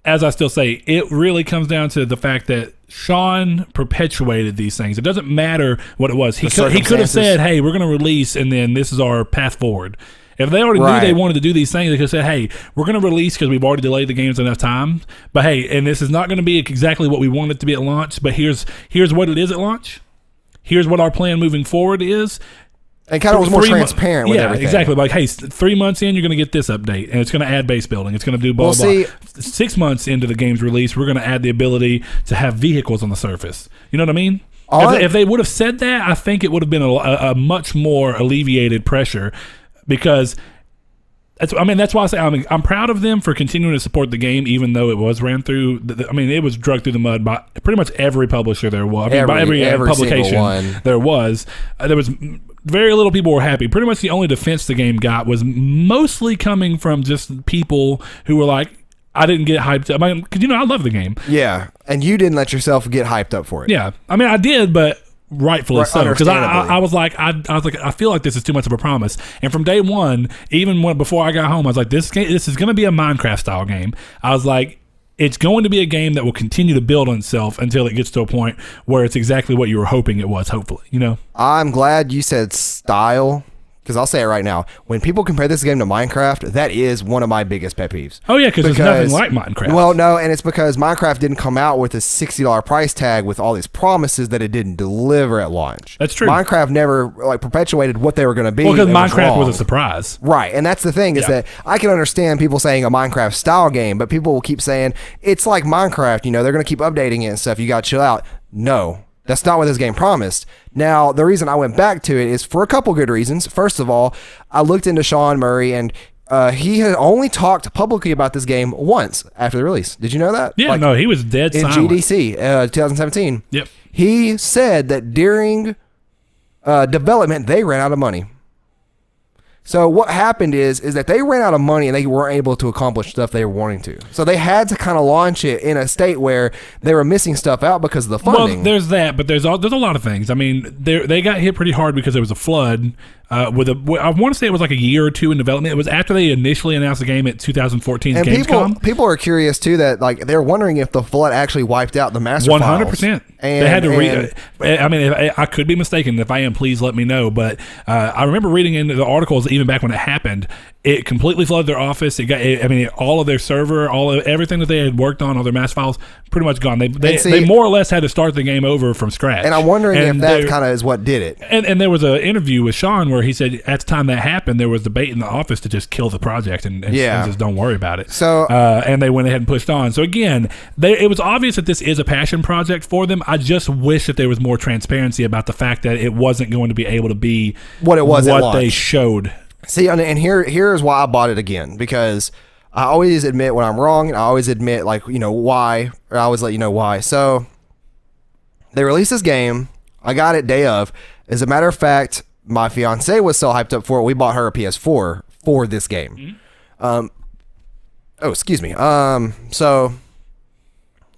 as I still say, it really comes down to the fact that Sean perpetuated these things. It doesn't matter what it was. He could have said, "Hey, we're going to release, and then this is our path forward." If they already knew they wanted to do these things, they could have said, hey, we're going to release because we've already delayed the games enough time. But hey, and this is not going to be exactly what we want it to be at launch, but here's what it is at launch. Here's what our plan moving forward is. And kind of was more transparent with everything. Yeah, exactly. Like, hey, 3 months in, you're going to get this update, and it's going to add base building. It's going to do blah, blah. 6 months into the game's release, we're going to add the ability to have vehicles on the surface. You know what I mean? If they would have said that, I think it would have been a much more alleviated pressure. Because that's why I say I'm proud of them for continuing to support the game, even though it was ran through. It was dragged through the mud by pretty much every publisher there was. By every publication there was. There was very little people were happy. Pretty much the only defense the game got was mostly coming from just people who were like, I didn't get hyped up. Because I love the game. Yeah, and you didn't let yourself get hyped up for it. Yeah, I did, but. Rightfully so, because I was like, I feel like this is too much of a promise. And from day one, even before I got home, I was like, this is going to be a Minecraft style game. I was like, it's going to be a game that will continue to build on itself until it gets to a point where it's exactly what you were hoping it was. Hopefully, I'm glad you said style. Because I'll say it right now, when people compare this game to Minecraft, that is one of my biggest pet peeves. Oh yeah, because there's nothing like Minecraft. Well, no, and it's because Minecraft didn't come out with a $60 price tag with all these promises that it didn't deliver at launch. That's true. Minecraft never perpetuated what they were going to be. Well, because Minecraft was a surprise, right? And that's the thing is that I can understand people saying a Minecraft style game, but people will keep saying it's like Minecraft. They're going to keep updating it and stuff. You got to chill out. No. That's not what this game promised. Now, the reason I went back to it is for a couple good reasons. First of all, I looked into Sean Murray, and he had only talked publicly about this game once after the release. Did you know that? Yeah, no, he was dead silent. In GDC 2017. Yep. He said that during development, they ran out of money. So what happened is that they ran out of money and they weren't able to accomplish stuff they were wanting to. So they had to kind of launch it in a state where they were missing stuff out because of the funding. Well, there's that, but there's a lot of things. They got hit pretty hard because there was a flood. I want to say it was like a year or two in development. It was after they initially announced the game at 2014's and Gamescom. People are curious too that they're wondering if the flood actually wiped out the master files. 100%. They had to read. I could be mistaken. If I am, please let me know. But I remember reading in the articles even back when it happened. It completely flooded their office. It got. All of their server, everything that they had worked on, all their master files, pretty much gone. They more or less had to start the game over from scratch. And I'm wondering if that kind of is what did it. And there was an interview with Sean where he said at the time that happened, there was debate in the office to just kill the project and just don't worry about it. So and they went ahead and pushed on. So again, it was obvious that this is a passion project for them. I just wish that there was more transparency about the fact that it wasn't going to be able to be what it was. What they showed. See, and here's why I bought it again, because I always admit when I'm wrong, and I always admit why, or I always let you know why. So they released this game. I got it day of. As a matter of fact, my fiance was so hyped up for it, we bought her a PS4 for this game. Mm-hmm. So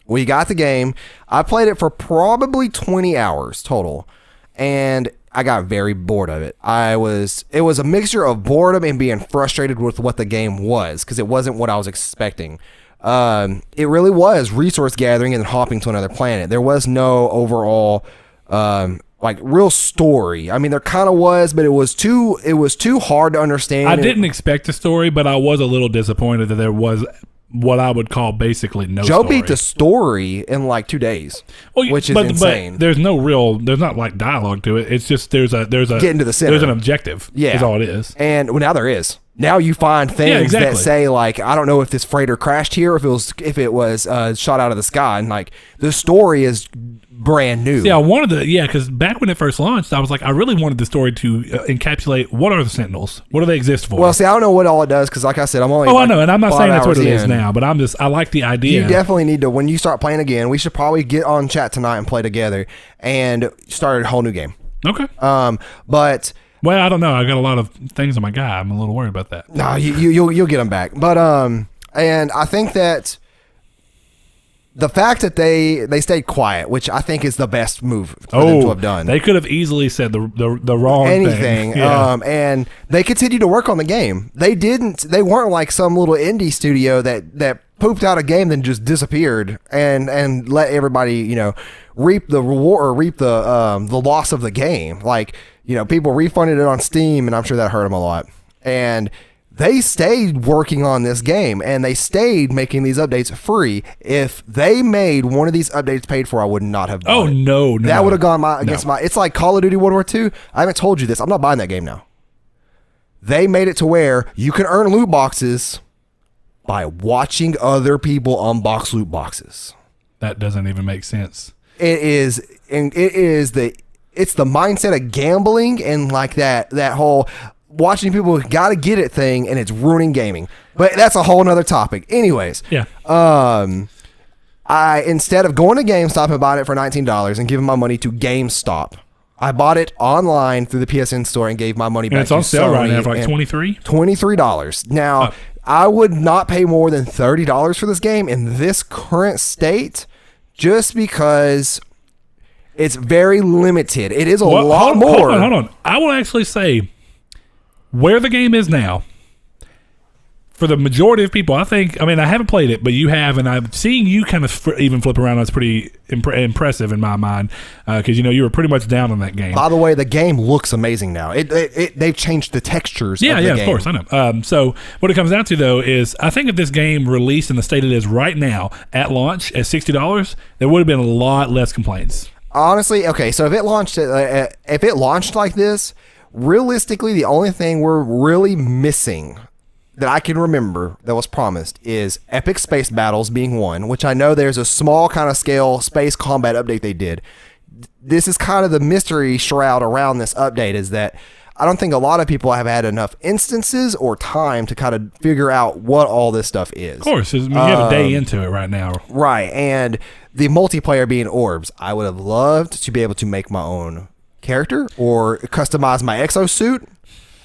we got the game. I played it for probably 20 hours total, and I got very bored of it. It was a mixture of boredom and being frustrated with what the game was, because it wasn't what I was expecting. it really was resource gathering and hopping to another planet. There was no overall like real story. I mean, there kind of was, but it was too hard to understand. I didn't expect a story, but I was a little disappointed that there was what I would call basically no Joe story. beat the story in like 2 days, which is insane. But there's not like dialogue to it. It's just there's a getting to the center. There's an objective. Yeah, is all it is. And well, now there is. Now you find things that say like, I don't know if this freighter crashed here, if it was shot out of the sky, and like the story is brand new. Yeah, I wanted because back when it first launched, I was like, I really wanted the story to encapsulate what are the Sentinels, what do they exist for. Well, see, I don't know what all it does because, like I said, I'm only. I know, and I'm not saying that's what it is now, but I like the idea. You definitely need to, when you start playing again, we should probably get on chat tonight and play together and start a whole new game. Okay. But. Well, I don't know. I got a lot of things on my guy. I'm a little worried about that. No, you'll get them back. But and I think that the fact that they stayed quiet, which I think is the best move for them to have done. They could have easily said the wrong anything. Yeah. And they continued to work on the game. They weren't like some little indie studio that pooped out a game then just disappeared and let everybody, reap the reward or reap the loss of the game. Like, people refunded it on Steam, and I'm sure that hurt them a lot. And they stayed working on this game, and they stayed making these updates free. If they made one of these updates paid for, I would not have bought it. No. That would have gone against my... It's like Call of Duty World War II. I haven't told you this. I'm not buying that game now. They made it to where you can earn loot boxes by watching other people unbox loot boxes. That doesn't even make sense. It's the mindset of gambling and like that whole watching people gotta get it thing, and it's ruining gaming. But that's a whole nother topic. Anyways, yeah. I, instead of going to GameStop and buying it for $19 and giving my money to GameStop, I bought it online through the PSN store and gave my money back. And it's on sale right now for like $23. Now, I would not pay more than $30 for this game in this current state, just because it's very limited. It is a lot more. Hold on. I will actually say where the game is now, for the majority of people, I haven't played it, but you have, and I'm seeing you kind of even flip around. That's pretty impressive in my mind, because you were pretty much down on that game. By the way, the game looks amazing now. They've changed the textures. Yeah, of the game. Of course, I know. So what it comes down to though is, I think if this game released in the state it is right now at launch at $60, there would have been a lot less complaints. Honestly, okay. So if it launched like this, realistically, the only thing we're really missing that I can remember that was promised is epic space battles being one, which I know there's a small kind of scale space combat update they did. This is kind of the mystery shroud around this update, is that I don't think a lot of people have had enough instances or time to kind of figure out what all this stuff is. Of course, you have a day into it right now. Right, and the multiplayer being orbs. I would have loved to be able to make my own character or customize my exosuit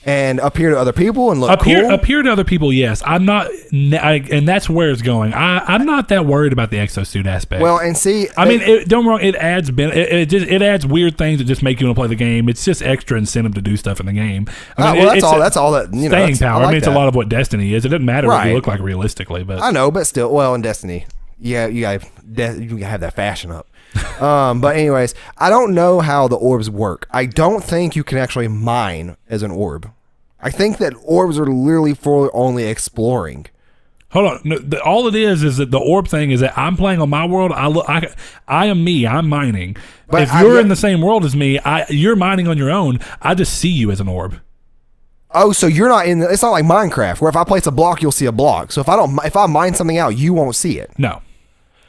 and appear to other people and look cool. Appear to other people, yes. I'm not, and that's where it's going. I'm not that worried about the exosuit aspect. Well, and see, don't get me wrong. It adds it adds weird things that just make you want to play the game. It's just extra incentive to do stuff in the game. That's all that staying power. Like it's a lot of what Destiny is. It doesn't matter what you look like realistically, but I know, but still, well, in Destiny, you gotta have that fashion up. But anyways, I don't know how the orbs work. I don't think you can actually mine as an orb. I think that orbs are literally for only exploring. Hold on. No, all it is that the orb thing is that I'm playing on my world. I am me. I'm mining. But if you're in the same world as me, you're mining on your own. I just see you as an orb. Oh, so you're not in it's not like Minecraft where if I place a block, you'll see a block. So if I mine something out, you won't see it. No.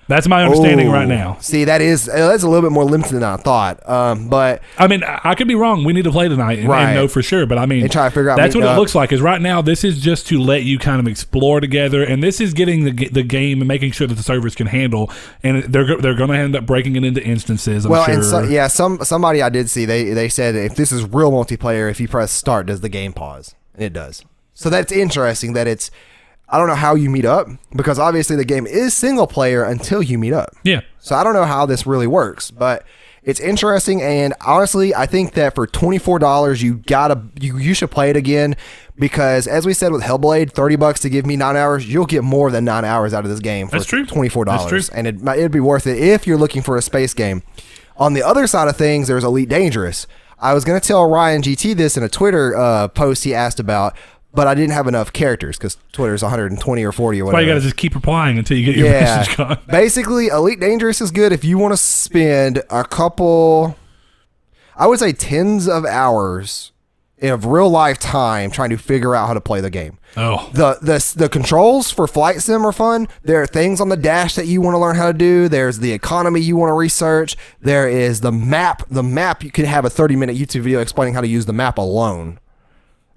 That's my understanding right now. See, that's a little bit more limited than I thought. But I mean, I could be wrong. We need to play tonight and know for sure. But I mean, and try to figure out that's what it looks like. Is right now, this is just to let you kind of explore together, and this is getting the game and making sure that the servers can handle. And they're going to end up breaking it into instances. I'm sure. And somebody I did see they said if this is real multiplayer, if you press start, does the game pause? And it does. So that's interesting. That it's. I don't know how you meet up, because obviously the game is single player until you meet up. Yeah. So I don't know how this really works, but It's interesting, and honestly, I think that for $24, you should play it again, because as we said with Hellblade, $30 to give me 9 hours, you'll get more than 9 hours out of this game for $24. That's true. And it'd be worth it if you're looking for a space game. On the other side of things, there's Elite Dangerous. I was going to tell Ryan GT this in a Twitter post he asked about, but I didn't have enough characters because Twitter's 120 or 40 or whatever. That's why you got to just keep replying until you get your message gone. Basically, Elite Dangerous is good if you want to spend a couple, I would say tens of hours of real life time trying to figure out how to play the game. Oh. The controls for Flight Sim are fun. There are things on the dash that you want to learn how to do. There's the economy you want to research. There is the map. The map, you can have a 30-minute YouTube video explaining how to use the map alone.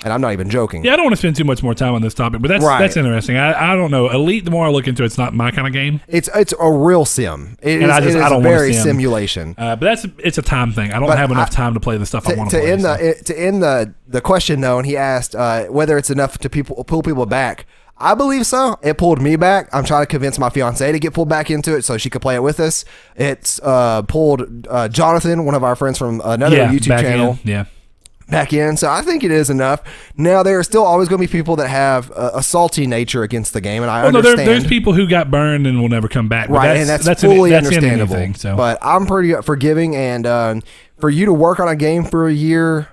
And I'm not even joking. Yeah, I don't want to spend too much more time on this topic, but that's interesting. I don't know. Elite, the more I look into it, it's not my kind of game. It's a real sim. It is a very simulation. But it's a time thing. I don't have enough time to play the stuff I want to play. To end the question, though, and he asked whether it's enough to pull people back. I believe so. It pulled me back. I'm trying to convince my fiance to get pulled back into it so she could play it with us. It's pulled Jonathan, one of our friends from another YouTube channel. Back in, so I think it is enough. Now there are still always going to be people that have a salty nature against the game, and I understand. There's people who got burned and will never come back, right? And that's fully understandable. Anything, but I'm pretty forgiving, and for you to work on a game for a year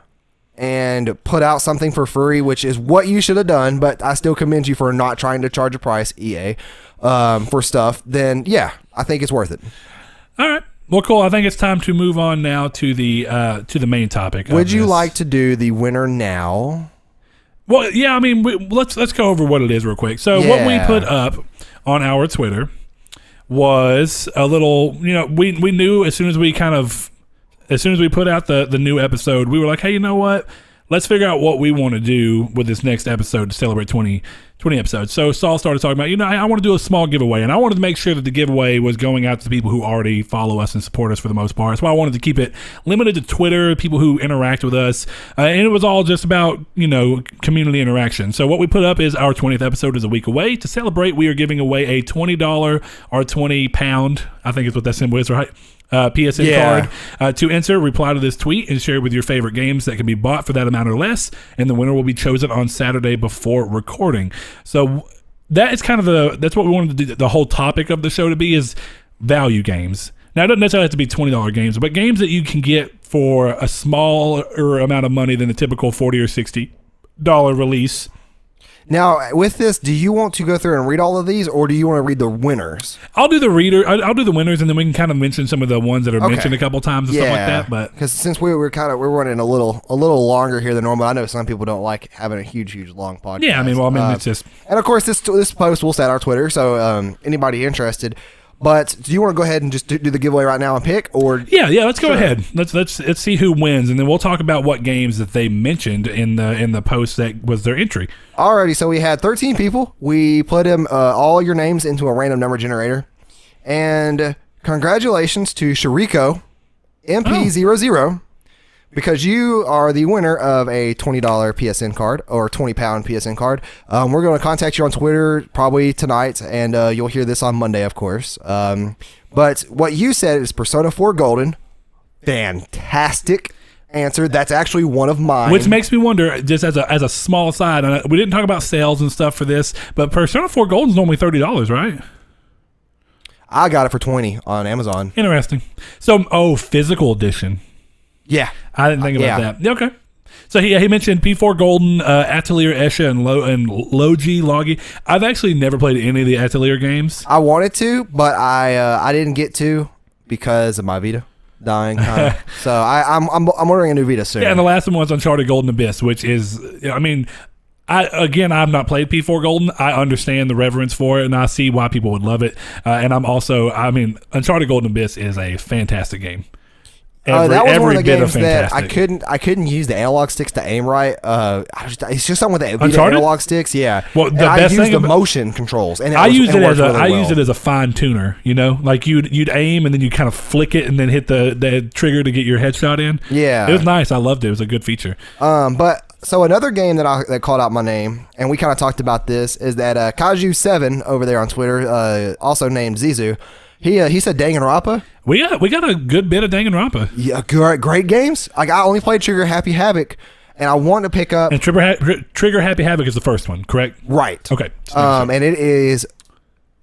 and put out something for free, which is what you should have done, but I still commend you for not trying to charge a price, EA, for stuff. Then yeah, I think it's worth it. All right. Well, cool. I think it's time to move on now to the main topic. Would you like to do the winner now? Well, yeah. I mean, let's go over what it is real quick. So what we put up on our Twitter was a little. You know, we knew as soon as we put out the new episode, we were like, hey, you know what? Let's figure out what we want to do with this next episode to celebrate 20 episodes. So Saul started talking about, I want to do a small giveaway, and I wanted to make sure that the giveaway was going out to the people who already follow us and support us for the most part. That's why I wanted to keep it limited to Twitter, people who interact with us, and it was all just about, community interaction. So what we put up is our 20th episode is a week away. To celebrate, we are giving away a $20 or £20, I think is what that symbol is, right? PSN card. To enter, reply to this tweet and share with your favorite games that can be bought for that amount or less, and the winner will be chosen on Saturday before recording. So that is kind of that's what we wanted to do. The whole topic of the show to be is value games. Now, it doesn't necessarily have to be $20 games, but games that you can get for a smaller amount of money than the typical $40 or $60 release. Now, with this, do you want to go through and read all of these, or do you want to read the winners? I'll do the winners, and then we can kind of mention some of the ones that are mentioned a couple times and stuff like that. But because since we're running a little longer here than normal, I know some people don't like having a huge long podcast. Yeah, it's just. And of course, this post will set our Twitter, so anybody interested. But do you want to go ahead and just do the giveaway right now and pick, or yeah, let's go ahead. Let's see who wins, and then we'll talk about what games that they mentioned in the post that was their entry. Alrighty, so we had 13 people. We put all your names into a random number generator, and congratulations to Shariko MP00. Because you are the winner of a $20 PSN card or £20 PSN card. We're going to contact you on Twitter probably tonight, and you'll hear this on Monday, of course. But what you said is Persona 4 Golden. Fantastic answer. That's actually one of mine. Which makes me wonder, just as a small aside, and we didn't talk about sales and stuff for this, but Persona 4 Golden is normally $30, right? I got it for $20 on Amazon. Interesting. So, physical edition. Yeah. I didn't think about that. Okay. So he mentioned P4 Golden, Atelier Escher, and Logi. I've actually never played any of the Atelier games. I wanted to, but I didn't get to because of my Vita dying. So I'm ordering a new Vita soon. Yeah, and the last one was Uncharted Golden Abyss, which is, I've not played P4 Golden. I understand the reverence for it, and I see why people would love it. And Uncharted Golden Abyss is a fantastic game. That was one of the games that I couldn't use the analog sticks to aim right. It's just something with the analog sticks. Yeah. Well, I used the motion controls, and I used it as a fine tuner. Like you'd aim and then you kind of flick it and then hit the trigger to get your headshot in. Yeah. It was nice. I loved it. It was a good feature. So another game that called out my name, and we kind of talked about this, is that Kaju7 over there on Twitter, also named Zizu. He said Danganronpa. We got a good bit of Danganronpa. Yeah, great games. Like I only played Trigger Happy Havoc, and I want to pick up. And Trigger Happy Havoc is the first one, correct? Right. Okay. And it is.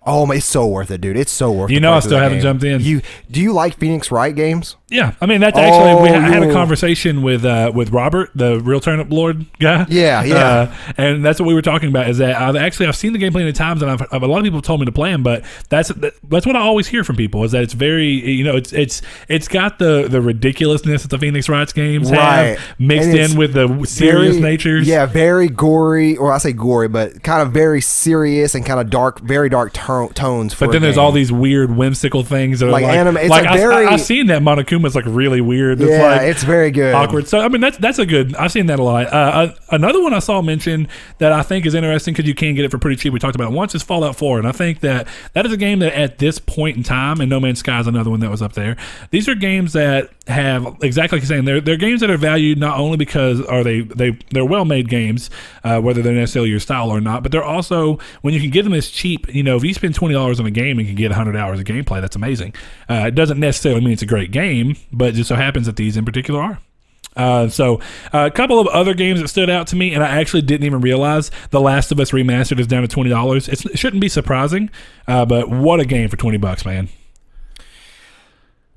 Oh, it's so worth it, dude. It's so worth it. You know, I still haven't jumped in. Do you like Phoenix Wright games? Yeah, I mean that's actually we had a conversation with Robert, the Real Turnip Lord guy. Yeah. And that's what we were talking about. Is that I've seen the game plenty of times, and a lot of people have told me to play him, but that's what I always hear from people is that it's very it's got the ridiculousness that the Phoenix Wright games have mixed in with the serious natures. Yeah, very gory, or I say gory, but kind of very serious and kind of dark, very dark tones. But then there's all these weird whimsical things that like are anime. It's like very. I've seen that Monokuma's like really weird. It's it's very good. Awkward. So I mean that's a good. I've seen that a lot. Another one I saw mentioned that I think is interesting because you can get it for pretty cheap. We talked about it once. Is Fallout 4, and I think that is a game that at this point in time, and No Man's Sky is another one that was up there. These are games that have exactly like you're saying. They're games that are valued not only because they're well made games, whether they're necessarily your style or not, but they're also when you can get them as cheap. If you spend $20 on a game and can get 100 hours of gameplay, that's amazing. It doesn't necessarily mean it's a great game, but it just so happens that these in particular are. So a couple of other games that stood out to me, and I actually didn't even realize The Last of Us Remastered is down to $20. It shouldn't be surprising, but what a game for $20, man.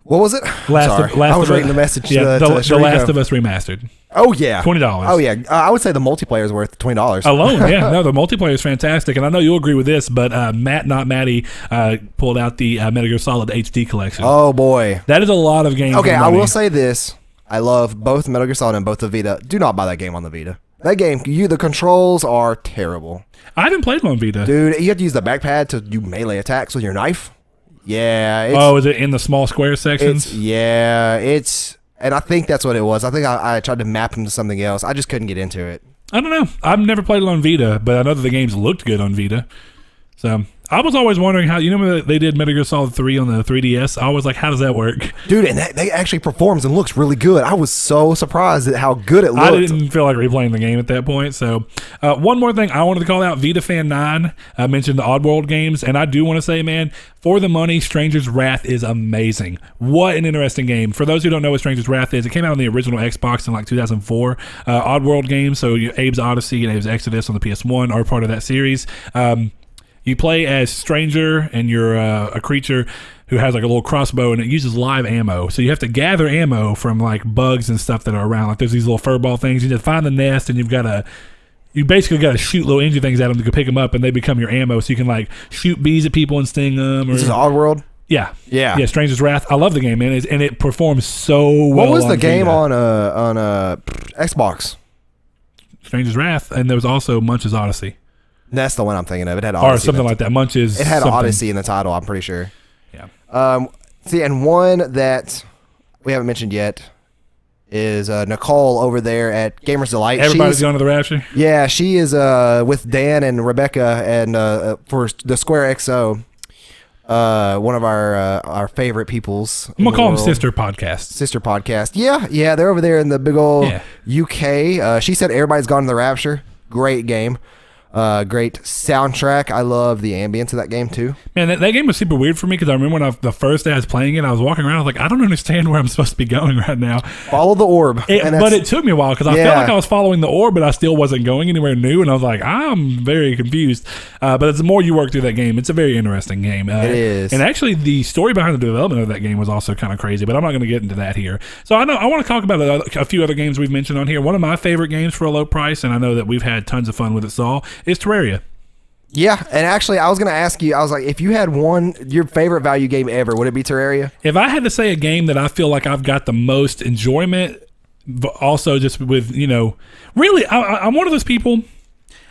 What was it? I was writing the message. Yeah, the Last of Us Remastered. Oh yeah, $20. Oh yeah, I would say the multiplayer is worth $20 alone. Yeah, no, the multiplayer is fantastic, and I know you'll agree with this. But Maddie pulled out the Metal Gear Solid HD collection. Oh boy, that is a lot of games. Okay, I will say this: I love both Metal Gear Solid and both the Vita. Do not buy that game on the Vita. That game, the controls are terrible. I haven't played one on Vita, dude. You have to use the backpad to do melee attacks with your knife. Yeah. Is it in the small square sections? And I think that's what it was. I think I tried to map him to something else. I just couldn't get into it. I don't know. I've never played it on Vita, but I know that the games looked good on Vita. So I was always wondering how, when they did Metal Gear Solid 3 on the 3DS, I was like, how does that work? Dude, and that actually performs and looks really good. I was so surprised at how good it looked. I didn't feel like replaying the game at that point. So one more thing I wanted to call out, VitaFan9 mentioned the Oddworld games, and I do want to say, man, for the money, Stranger's Wrath is amazing. What an interesting game. For those who don't know what Stranger's Wrath is, it came out on the original Xbox in like 2004. Oddworld games, so Abe's Odyssey and Abe's Exodus on the PS1 are part of that series. You play as Stranger, and you're a creature who has like a little crossbow, and it uses live ammo. So you have to gather ammo from like bugs and stuff that are around. Like there's these little furball things. You just find the nest, and you basically got to shoot little engine things at them to pick them up, and they become your ammo. So you can like shoot bees at people and sting them. This is Oddworld? Yeah. Stranger's Wrath. I love the game, man, and it performs so well. What was the game on Xbox? Stranger's Wrath, and there was also Munch's Odyssey. That's the one I'm thinking of. It had Odyssey. Or something like that. Munch's. It had something. Odyssey in the title, I'm pretty sure. Yeah. See, and one that we haven't mentioned yet is Nicole over there at Gamers Delight. Everybody's going to the Rapture? Yeah, she is with Dan and Rebecca and for the Square XO. One of our favorite peoples. I'm gonna call them Sister Podcast. Yeah, they're over there in the big old UK. She said Everybody's Gone to the Rapture. Great game. Great soundtrack. I love the ambience of that game too. Man, that game was super weird for me because I remember when the first day I was playing it, I was walking around, I was like, I don't understand where I'm supposed to be going right now. Follow the orb. But it took me a while because I felt like I was following the orb, but I still wasn't going anywhere new, and I was like, I'm very confused. But as the more you work through that game, it's a very interesting game. It is. And actually, the story behind the development of that game was also kind of crazy, but I'm not going to get into that here. So I want to talk about a few other games we've mentioned on here. One of my favorite games for a low price, and I know that we've had tons of fun with it, Saul, is Terraria. Yeah, and actually, I was going to ask you, I was like, if you had your favorite value game ever, would it be Terraria? If I had to say a game that I feel like I've got the most enjoyment, but also just with, really, I'm one of those people,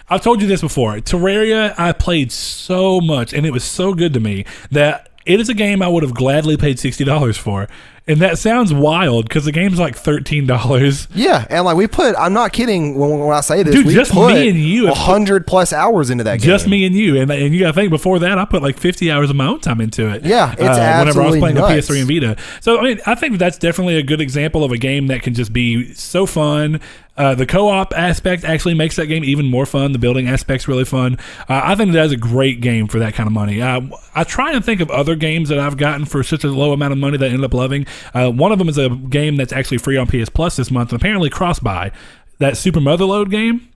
I've told you this before, Terraria, I played so much, and it was so good to me, that it is a game I would have gladly paid $60 for. And that sounds wild because the game's like $13. Yeah, and like I'm not kidding when I say this. Dude, we just put me and you 100+ hours into that game. Just me and you. And you got to think, before that, I put like 50 hours of my own time into it. Yeah, it's whenever I was absolutely playing nuts. the PS3 and Vita. So, I mean, I think that's definitely a good example of a game that can just be so fun. The co-op aspect actually makes that game even more fun. The building aspect's really fun. I think that is a great game for that kind of money. I try and think of other games that I've gotten for such a low amount of money that I ended up loving. One of them is a game that's actually free on PS Plus this month, and apparently cross-buy. That Super Motherload game.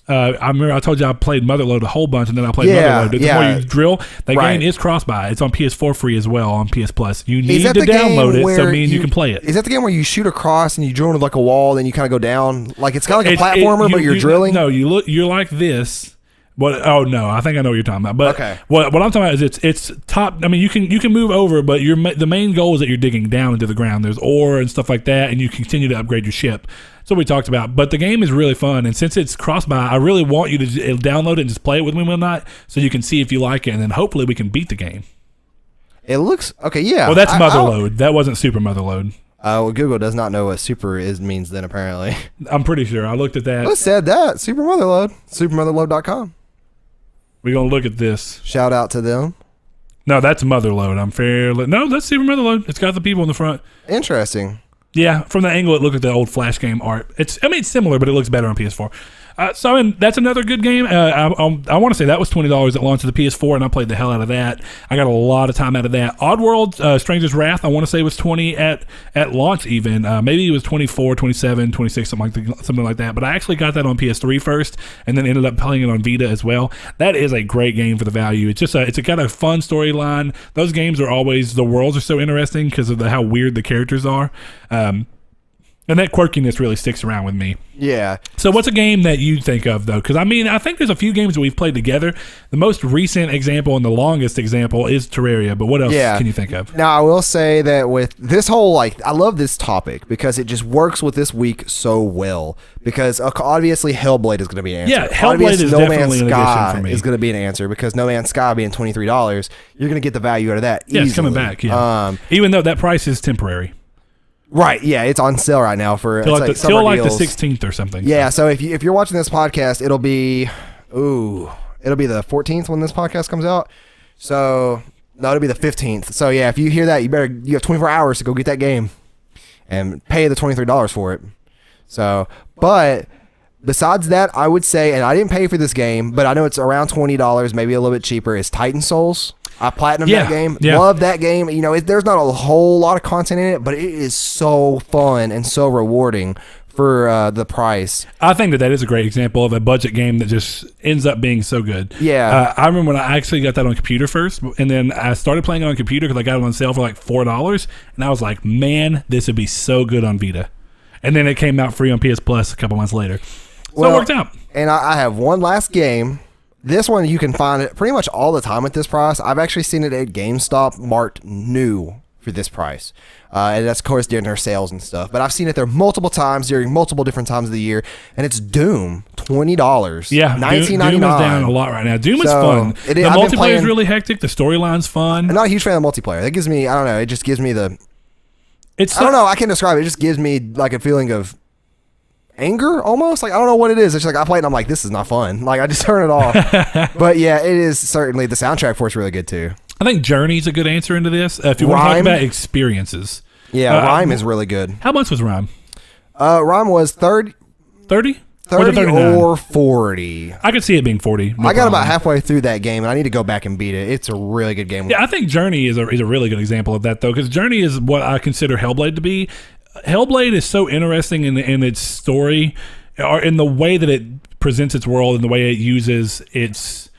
I remember I told you I played Motherload a whole bunch, and then I played Motherload. The more you drill, that game is cross-buy. It's on PS4 free as well on PS Plus. You need to download it so me and you can play it. Is that the game where you shoot across and you drill into like a wall, then you kind of go down? Like it's kind of like a platformer, but you're drilling? No, you're like this. Oh no, I think I know what you're talking about. But okay. what I'm talking about is it's top. I mean, you can move over, but the main goal is that you're digging down into the ground. There's ore and stuff like that, and you continue to upgrade your ship. That's what we talked about. But the game is really fun, and since it's cross-buy, I really want you to download it and just play it with me one night, so you can see if you like it, and then hopefully we can beat the game. It looks okay. Yeah. Well, that's Motherload. That wasn't Super Motherload. Well, Google does not know what super means then, apparently. I'm pretty sure. I looked at that. Well, it said that. Super Motherload. SuperMotherload.com. We're going to look at this. Shout out to them. No, that's Motherload. No, that's Super Motherload. It's got the people in the front. Interesting. Yeah, from the angle, it looked at the old Flash game art. It's similar, but it looks better on PS4. So, I mean, that's another good game. I want to say that was $20 at launch of the PS4, and I played the hell out of that. I got a lot of time out of that. Oddworld, Stranger's Wrath, I want to say was $20 at launch even. Maybe it was $24, $27, $26, something like that. But I actually got that on PS3 first, and then ended up playing it on Vita as well. That is a great game for the value. It's just it's got a fun storyline. Those games are always, the worlds are so interesting because of how weird the characters are. And that quirkiness really sticks around with me. Yeah. So what's a game that you think of, though? Because, I mean, I think there's a few games that we've played together. The most recent example and the longest example is Terraria, but what else can you think of? Now, I will say that with this whole, I love this topic because it just works with this week so well. Because obviously Hellblade is going to be an answer. Yeah, Hellblade is definitely an addition for me. Is going to be an answer because No Man's Sky being $23, you're going to get the value out of that easily. Yeah, it's coming back, yeah. Even though that price is temporary. Right, yeah, it's on sale right now for till like the 16th or something. Yeah, so if you're watching this podcast, it'll be the 14th when this podcast comes out. So no, it'll be the 15th. So yeah, if you hear that, you have 24 hours to go get that game and pay the $23 for it. So, but besides that, I would say, and I didn't pay for this game, but I know it's around $20, maybe a little bit cheaper, is Titan Souls. I platinumed that game. Yeah. Love that game. You know, there's not a whole lot of content in it, but it is so fun and so rewarding for the price. I think that is a great example of a budget game that just ends up being so good. Yeah. I remember when I actually got that on computer first, and then I started playing it on computer because I got it on sale for like $4, and I was like, man, this would be so good on Vita. And then it came out free on PS Plus a couple months later. So it worked out. And I have one last game. This one you can find it pretty much all the time at this price. I've actually seen it at GameStop marked new for this price. And that's, of course, during their sales and stuff. But I've seen it there multiple times during multiple different times of the year. And it's Doom, $20. Yeah, $19.99. Doom is down a lot right now. Doom is fun. The multiplayer is really hectic. The storyline's fun. I'm not a huge fan of the multiplayer. That gives me, I don't know, it just gives me the... I don't know, I can't describe it. It just gives me like a feeling of anger almost. Like, I don't know what it is. It's like I play it and I'm like, this is not fun. Like, I just turn it off. But yeah, it is certainly, the soundtrack for it's really good too. I think Journey's a good answer into this. If you want to talk about experiences. Yeah, Rime is really good. How much was Rime? Rime was 30. 30? 30 or 40. I could see it being 40. I got about halfway through that game, and I need to go back and beat it. It's a really good game. Yeah, I think Journey is a really good example of that, though, because Journey is what I consider Hellblade to be. Hellblade is so interesting in its story, or in the way that it presents its world, and the way it uses its,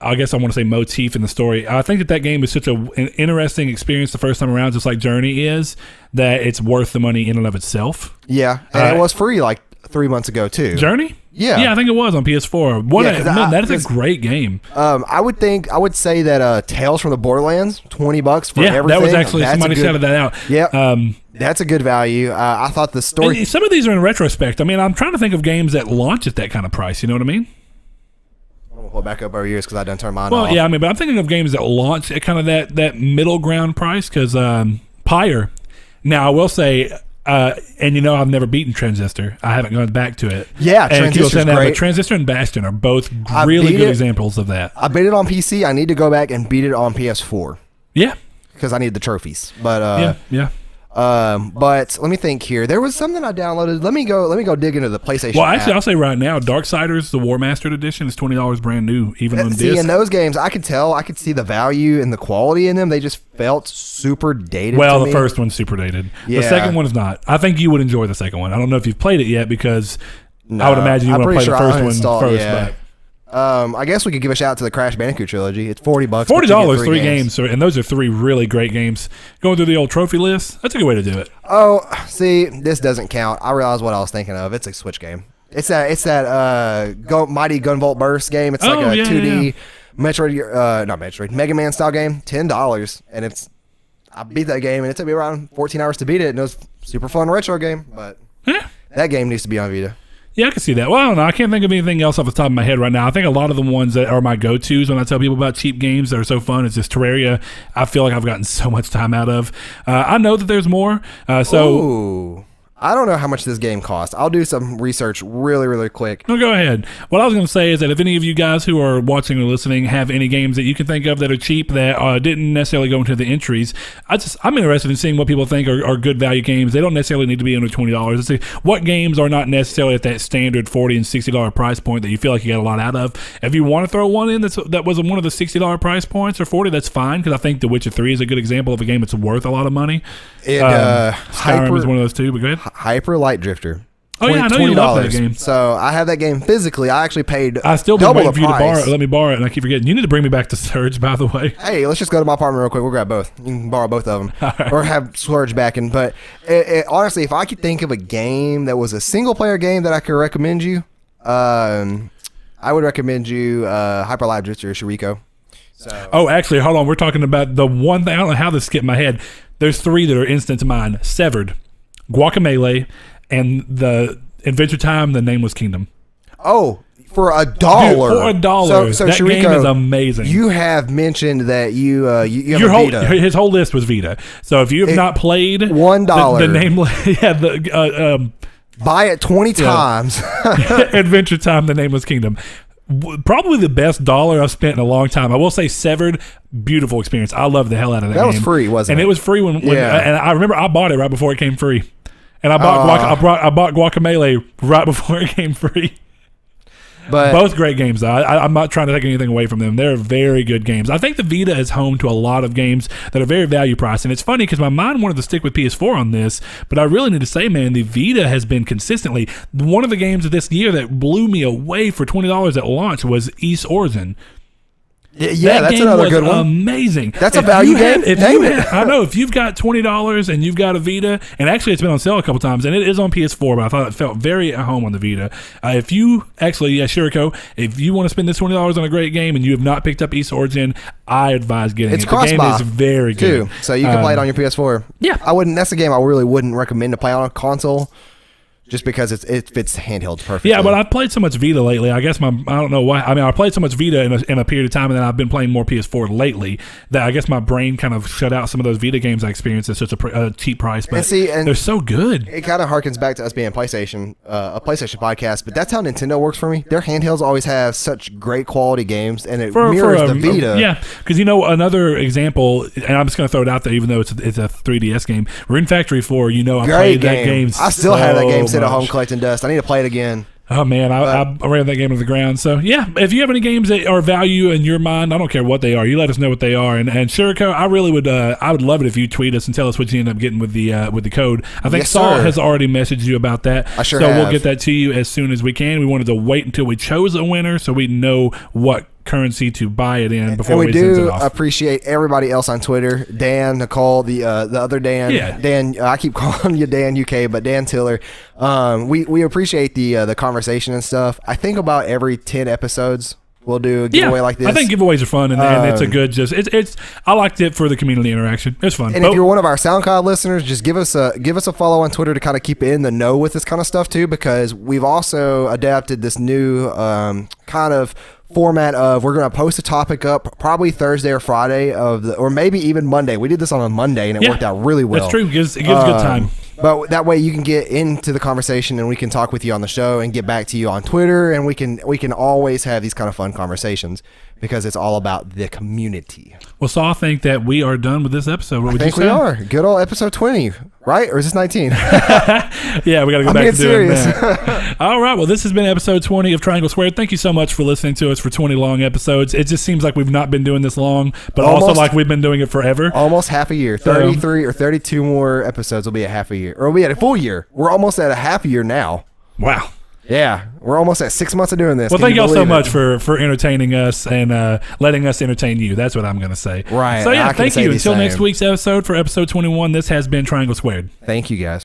I guess I want to say, motif in the story. I think that game is such an interesting experience the first time around, just like Journey is, that it's worth the money in and of itself. Yeah, and it was free like 3 months ago too. Journey? Yeah, I think it was on PS4. That is a great game. I would say that Tales from the Borderlands, $20 for everything. Yeah, that was actually, somebody shouted that out. Yeah, that's a good value. I thought the story. And some of these are in retrospect. I mean, I'm trying to think of games that launch at that kind of price. You know what I mean? I'm gonna pull it back up over years because I done turn mine off. Well, yeah, I mean, but I'm thinking of games that launch at kind of that middle ground price because Pyre. Now I will say, and I've never beaten Transistor. I haven't gone back to it. Yeah, and Transistor's great. But Transistor and Bastion are both really good examples of that. I beat it on PC. I need to go back and beat it on PS4. Yeah, because I need the trophies. But yeah. But let me think here. There was something I downloaded. Let me go dig into the PlayStation. Well, actually, app. I'll say right now, Darksiders, the War Mastered Edition, is $20 brand new, even on See, disc. in those games, I could see the value and the quality in them. They just felt super dated. Well, to the me. first one's super dated. Yeah. The second one is not. I think you would enjoy the second one. I don't know if you've played it yet because I would imagine you want to play the first one first. Yeah. But I guess we could give a shout out to the Crash Bandicoot trilogy. It's $40. $40, three games, and those are three really great games. Going through the old trophy list, that's a good way to do it. Oh, see, this doesn't count. I realized what I was thinking of. It's a Switch game. It's that Mighty Gunvolt Burst game. It's like a 2D Mega Man style game. $10, and I beat that game, and it took me around 14 hours to beat it, and it was super fun retro game. But that game needs to be on Vita. Yeah, I can see that. Well, I don't know. I can't think of anything else off the top of my head right now. I think a lot of the ones that are my go-tos when I tell people about cheap games that are so fun is just Terraria. I feel like I've gotten so much time out of. I know that there's more. Ooh. I don't know how much this game costs. I'll do some research really, really quick. No, go ahead. What I was going to say is that if any of you guys who are watching or listening have any games that you can think of that are cheap that didn't necessarily go into the entries, I'm interested in seeing what people think are good value games. They don't necessarily need to be under $20. Let's see what games are not necessarily at that standard $40 and $60 price point that you feel like you got a lot out of. If you want to throw one in that was one of the $60 price points or $40, that's fine, because I think The Witcher 3 is a good example of a game that's worth a lot of money. Skyrim is one of those too, but go ahead. Hyper Light Drifter. Oh yeah, I know you love that game. So I have that game physically. I actually paid. I still been double waiting the for you to price. borrow it. Let me borrow it, and I keep forgetting. You need to bring me back to Surge, by the way. Hey, let's just go to my apartment real quick. We'll grab both. You can borrow both of them, Right. or have Surge back in. But honestly, if I could think of a game that was a single player game that I could recommend you, I would recommend you Hyper Light Drifter Shuriko. So. Oh, actually, hold on. We're talking about the one thing. I don't know how this skipped my head. There's three that are instant to mind: Severed, Guacamelee, and the Adventure Time, The Nameless Kingdom. Oh, for $1. Dude, for $1. So that Shuriko, game is amazing. You have mentioned that you have a Vita. His whole list was Vita. So if you have not played $1, the Nameless, buy it 20 times. Adventure Time, The Nameless Kingdom. Probably the best dollar I've spent in a long time. I will say Severed, beautiful experience. I love the hell out of that game. That was free, wasn't it? And it was free when and I remember I bought it right before it came free. And I bought Guacamelee right before it came free. But both great games, though. I'm not trying to take anything away from them. They're very good games. I think the Vita is home to a lot of games that are very value priced. And it's funny because my mind wanted to stick with PS4 on this, but I really need to say, man, the Vita has been consistently one of the games of this year that blew me away for $20 at launch was East Origin. Yeah, that's another good one. Amazing. That's a value game. I know. If you've got $20 and you've got a Vita, and actually it's been on sale a couple times, and it is on PS4, but I thought it felt very at home on the Vita. If you actually, Shuriko, if you want to spend this $20 on a great game and you have not picked up East Origin, I advise getting it. The game is very good. Too, so you can play it on your PS4. Yeah, That's a game I really wouldn't recommend to play on a console. Just because it fits handheld perfectly. Yeah, but I've played so much Vita lately. I guess I don't know why. I mean, I played so much Vita in a period of time, and then I've been playing more PS4 lately that I guess my brain kind of shut out some of those Vita games I experienced at such a cheap price. But they're so good. It kind of harkens back to us being a PlayStation podcast, but that's how Nintendo works for me. Their handhelds always have such great quality games, and it mirrors the Vita. Yeah, because another example, and I'm just going to throw it out there, even though it's a 3DS game. Rune Factory 4. I played that game. I still have that game sitting at home collecting dust. I need to play it again. Oh man, I ran that game to the ground. So yeah, if you have any games that are value in your mind, I don't care what they are. You let us know what they are. And Shuriko, I really would. I would love it if you tweet us and tell us what you end up getting with the code. I think Saul has already messaged you about that. I sure have. So we'll get that to you as soon as we can. We wanted to wait until we chose a winner so we know what currency to buy it in before we send it off. Appreciate everybody else on Twitter. Dan, Nicole, the other Dan. Yeah. Dan, I keep calling you Dan UK, but Dan Tiller. We appreciate the conversation and stuff. I think about every 10 episodes we'll do a giveaway like this. I think giveaways are fun, and it's a good it's I liked it for the community interaction. It's fun. And if you're one of our SoundCloud listeners, just give us a follow on Twitter to kind of keep in the know with this kind of stuff too, because we've also adapted this new kind of format of we're going to post a topic up probably Thursday or Friday or maybe even Monday. We did this on a Monday and it worked out really well. That's true. It gives good time. But that way you can get into the conversation and we can talk with you on the show and get back to you on Twitter, and we can always have these kind of fun conversations because it's all about the community. Well, so I think that we are done with this episode. What would you say? We are. Good old episode 20, right? Or is this 19? Yeah, we got to go back to doing serious. that. All right. Well, this has been episode 20 of Triangle Squared. Thank you so much for listening to us for 20 long episodes. It just seems like we've not been doing this long, but also like we've been doing it forever. Almost half a year. 33 or 32 more episodes will be a half a year. Or we'll be at a full year. We're almost at a half a year now. Wow. Yeah, we're almost at 6 months of doing this. Well, thank y'all so much for entertaining us and letting us entertain you. That's what I'm going to say. Right. So, yeah, thank you. Until next week's episode for episode 21, this has been Triangle Squared. Thank you, guys.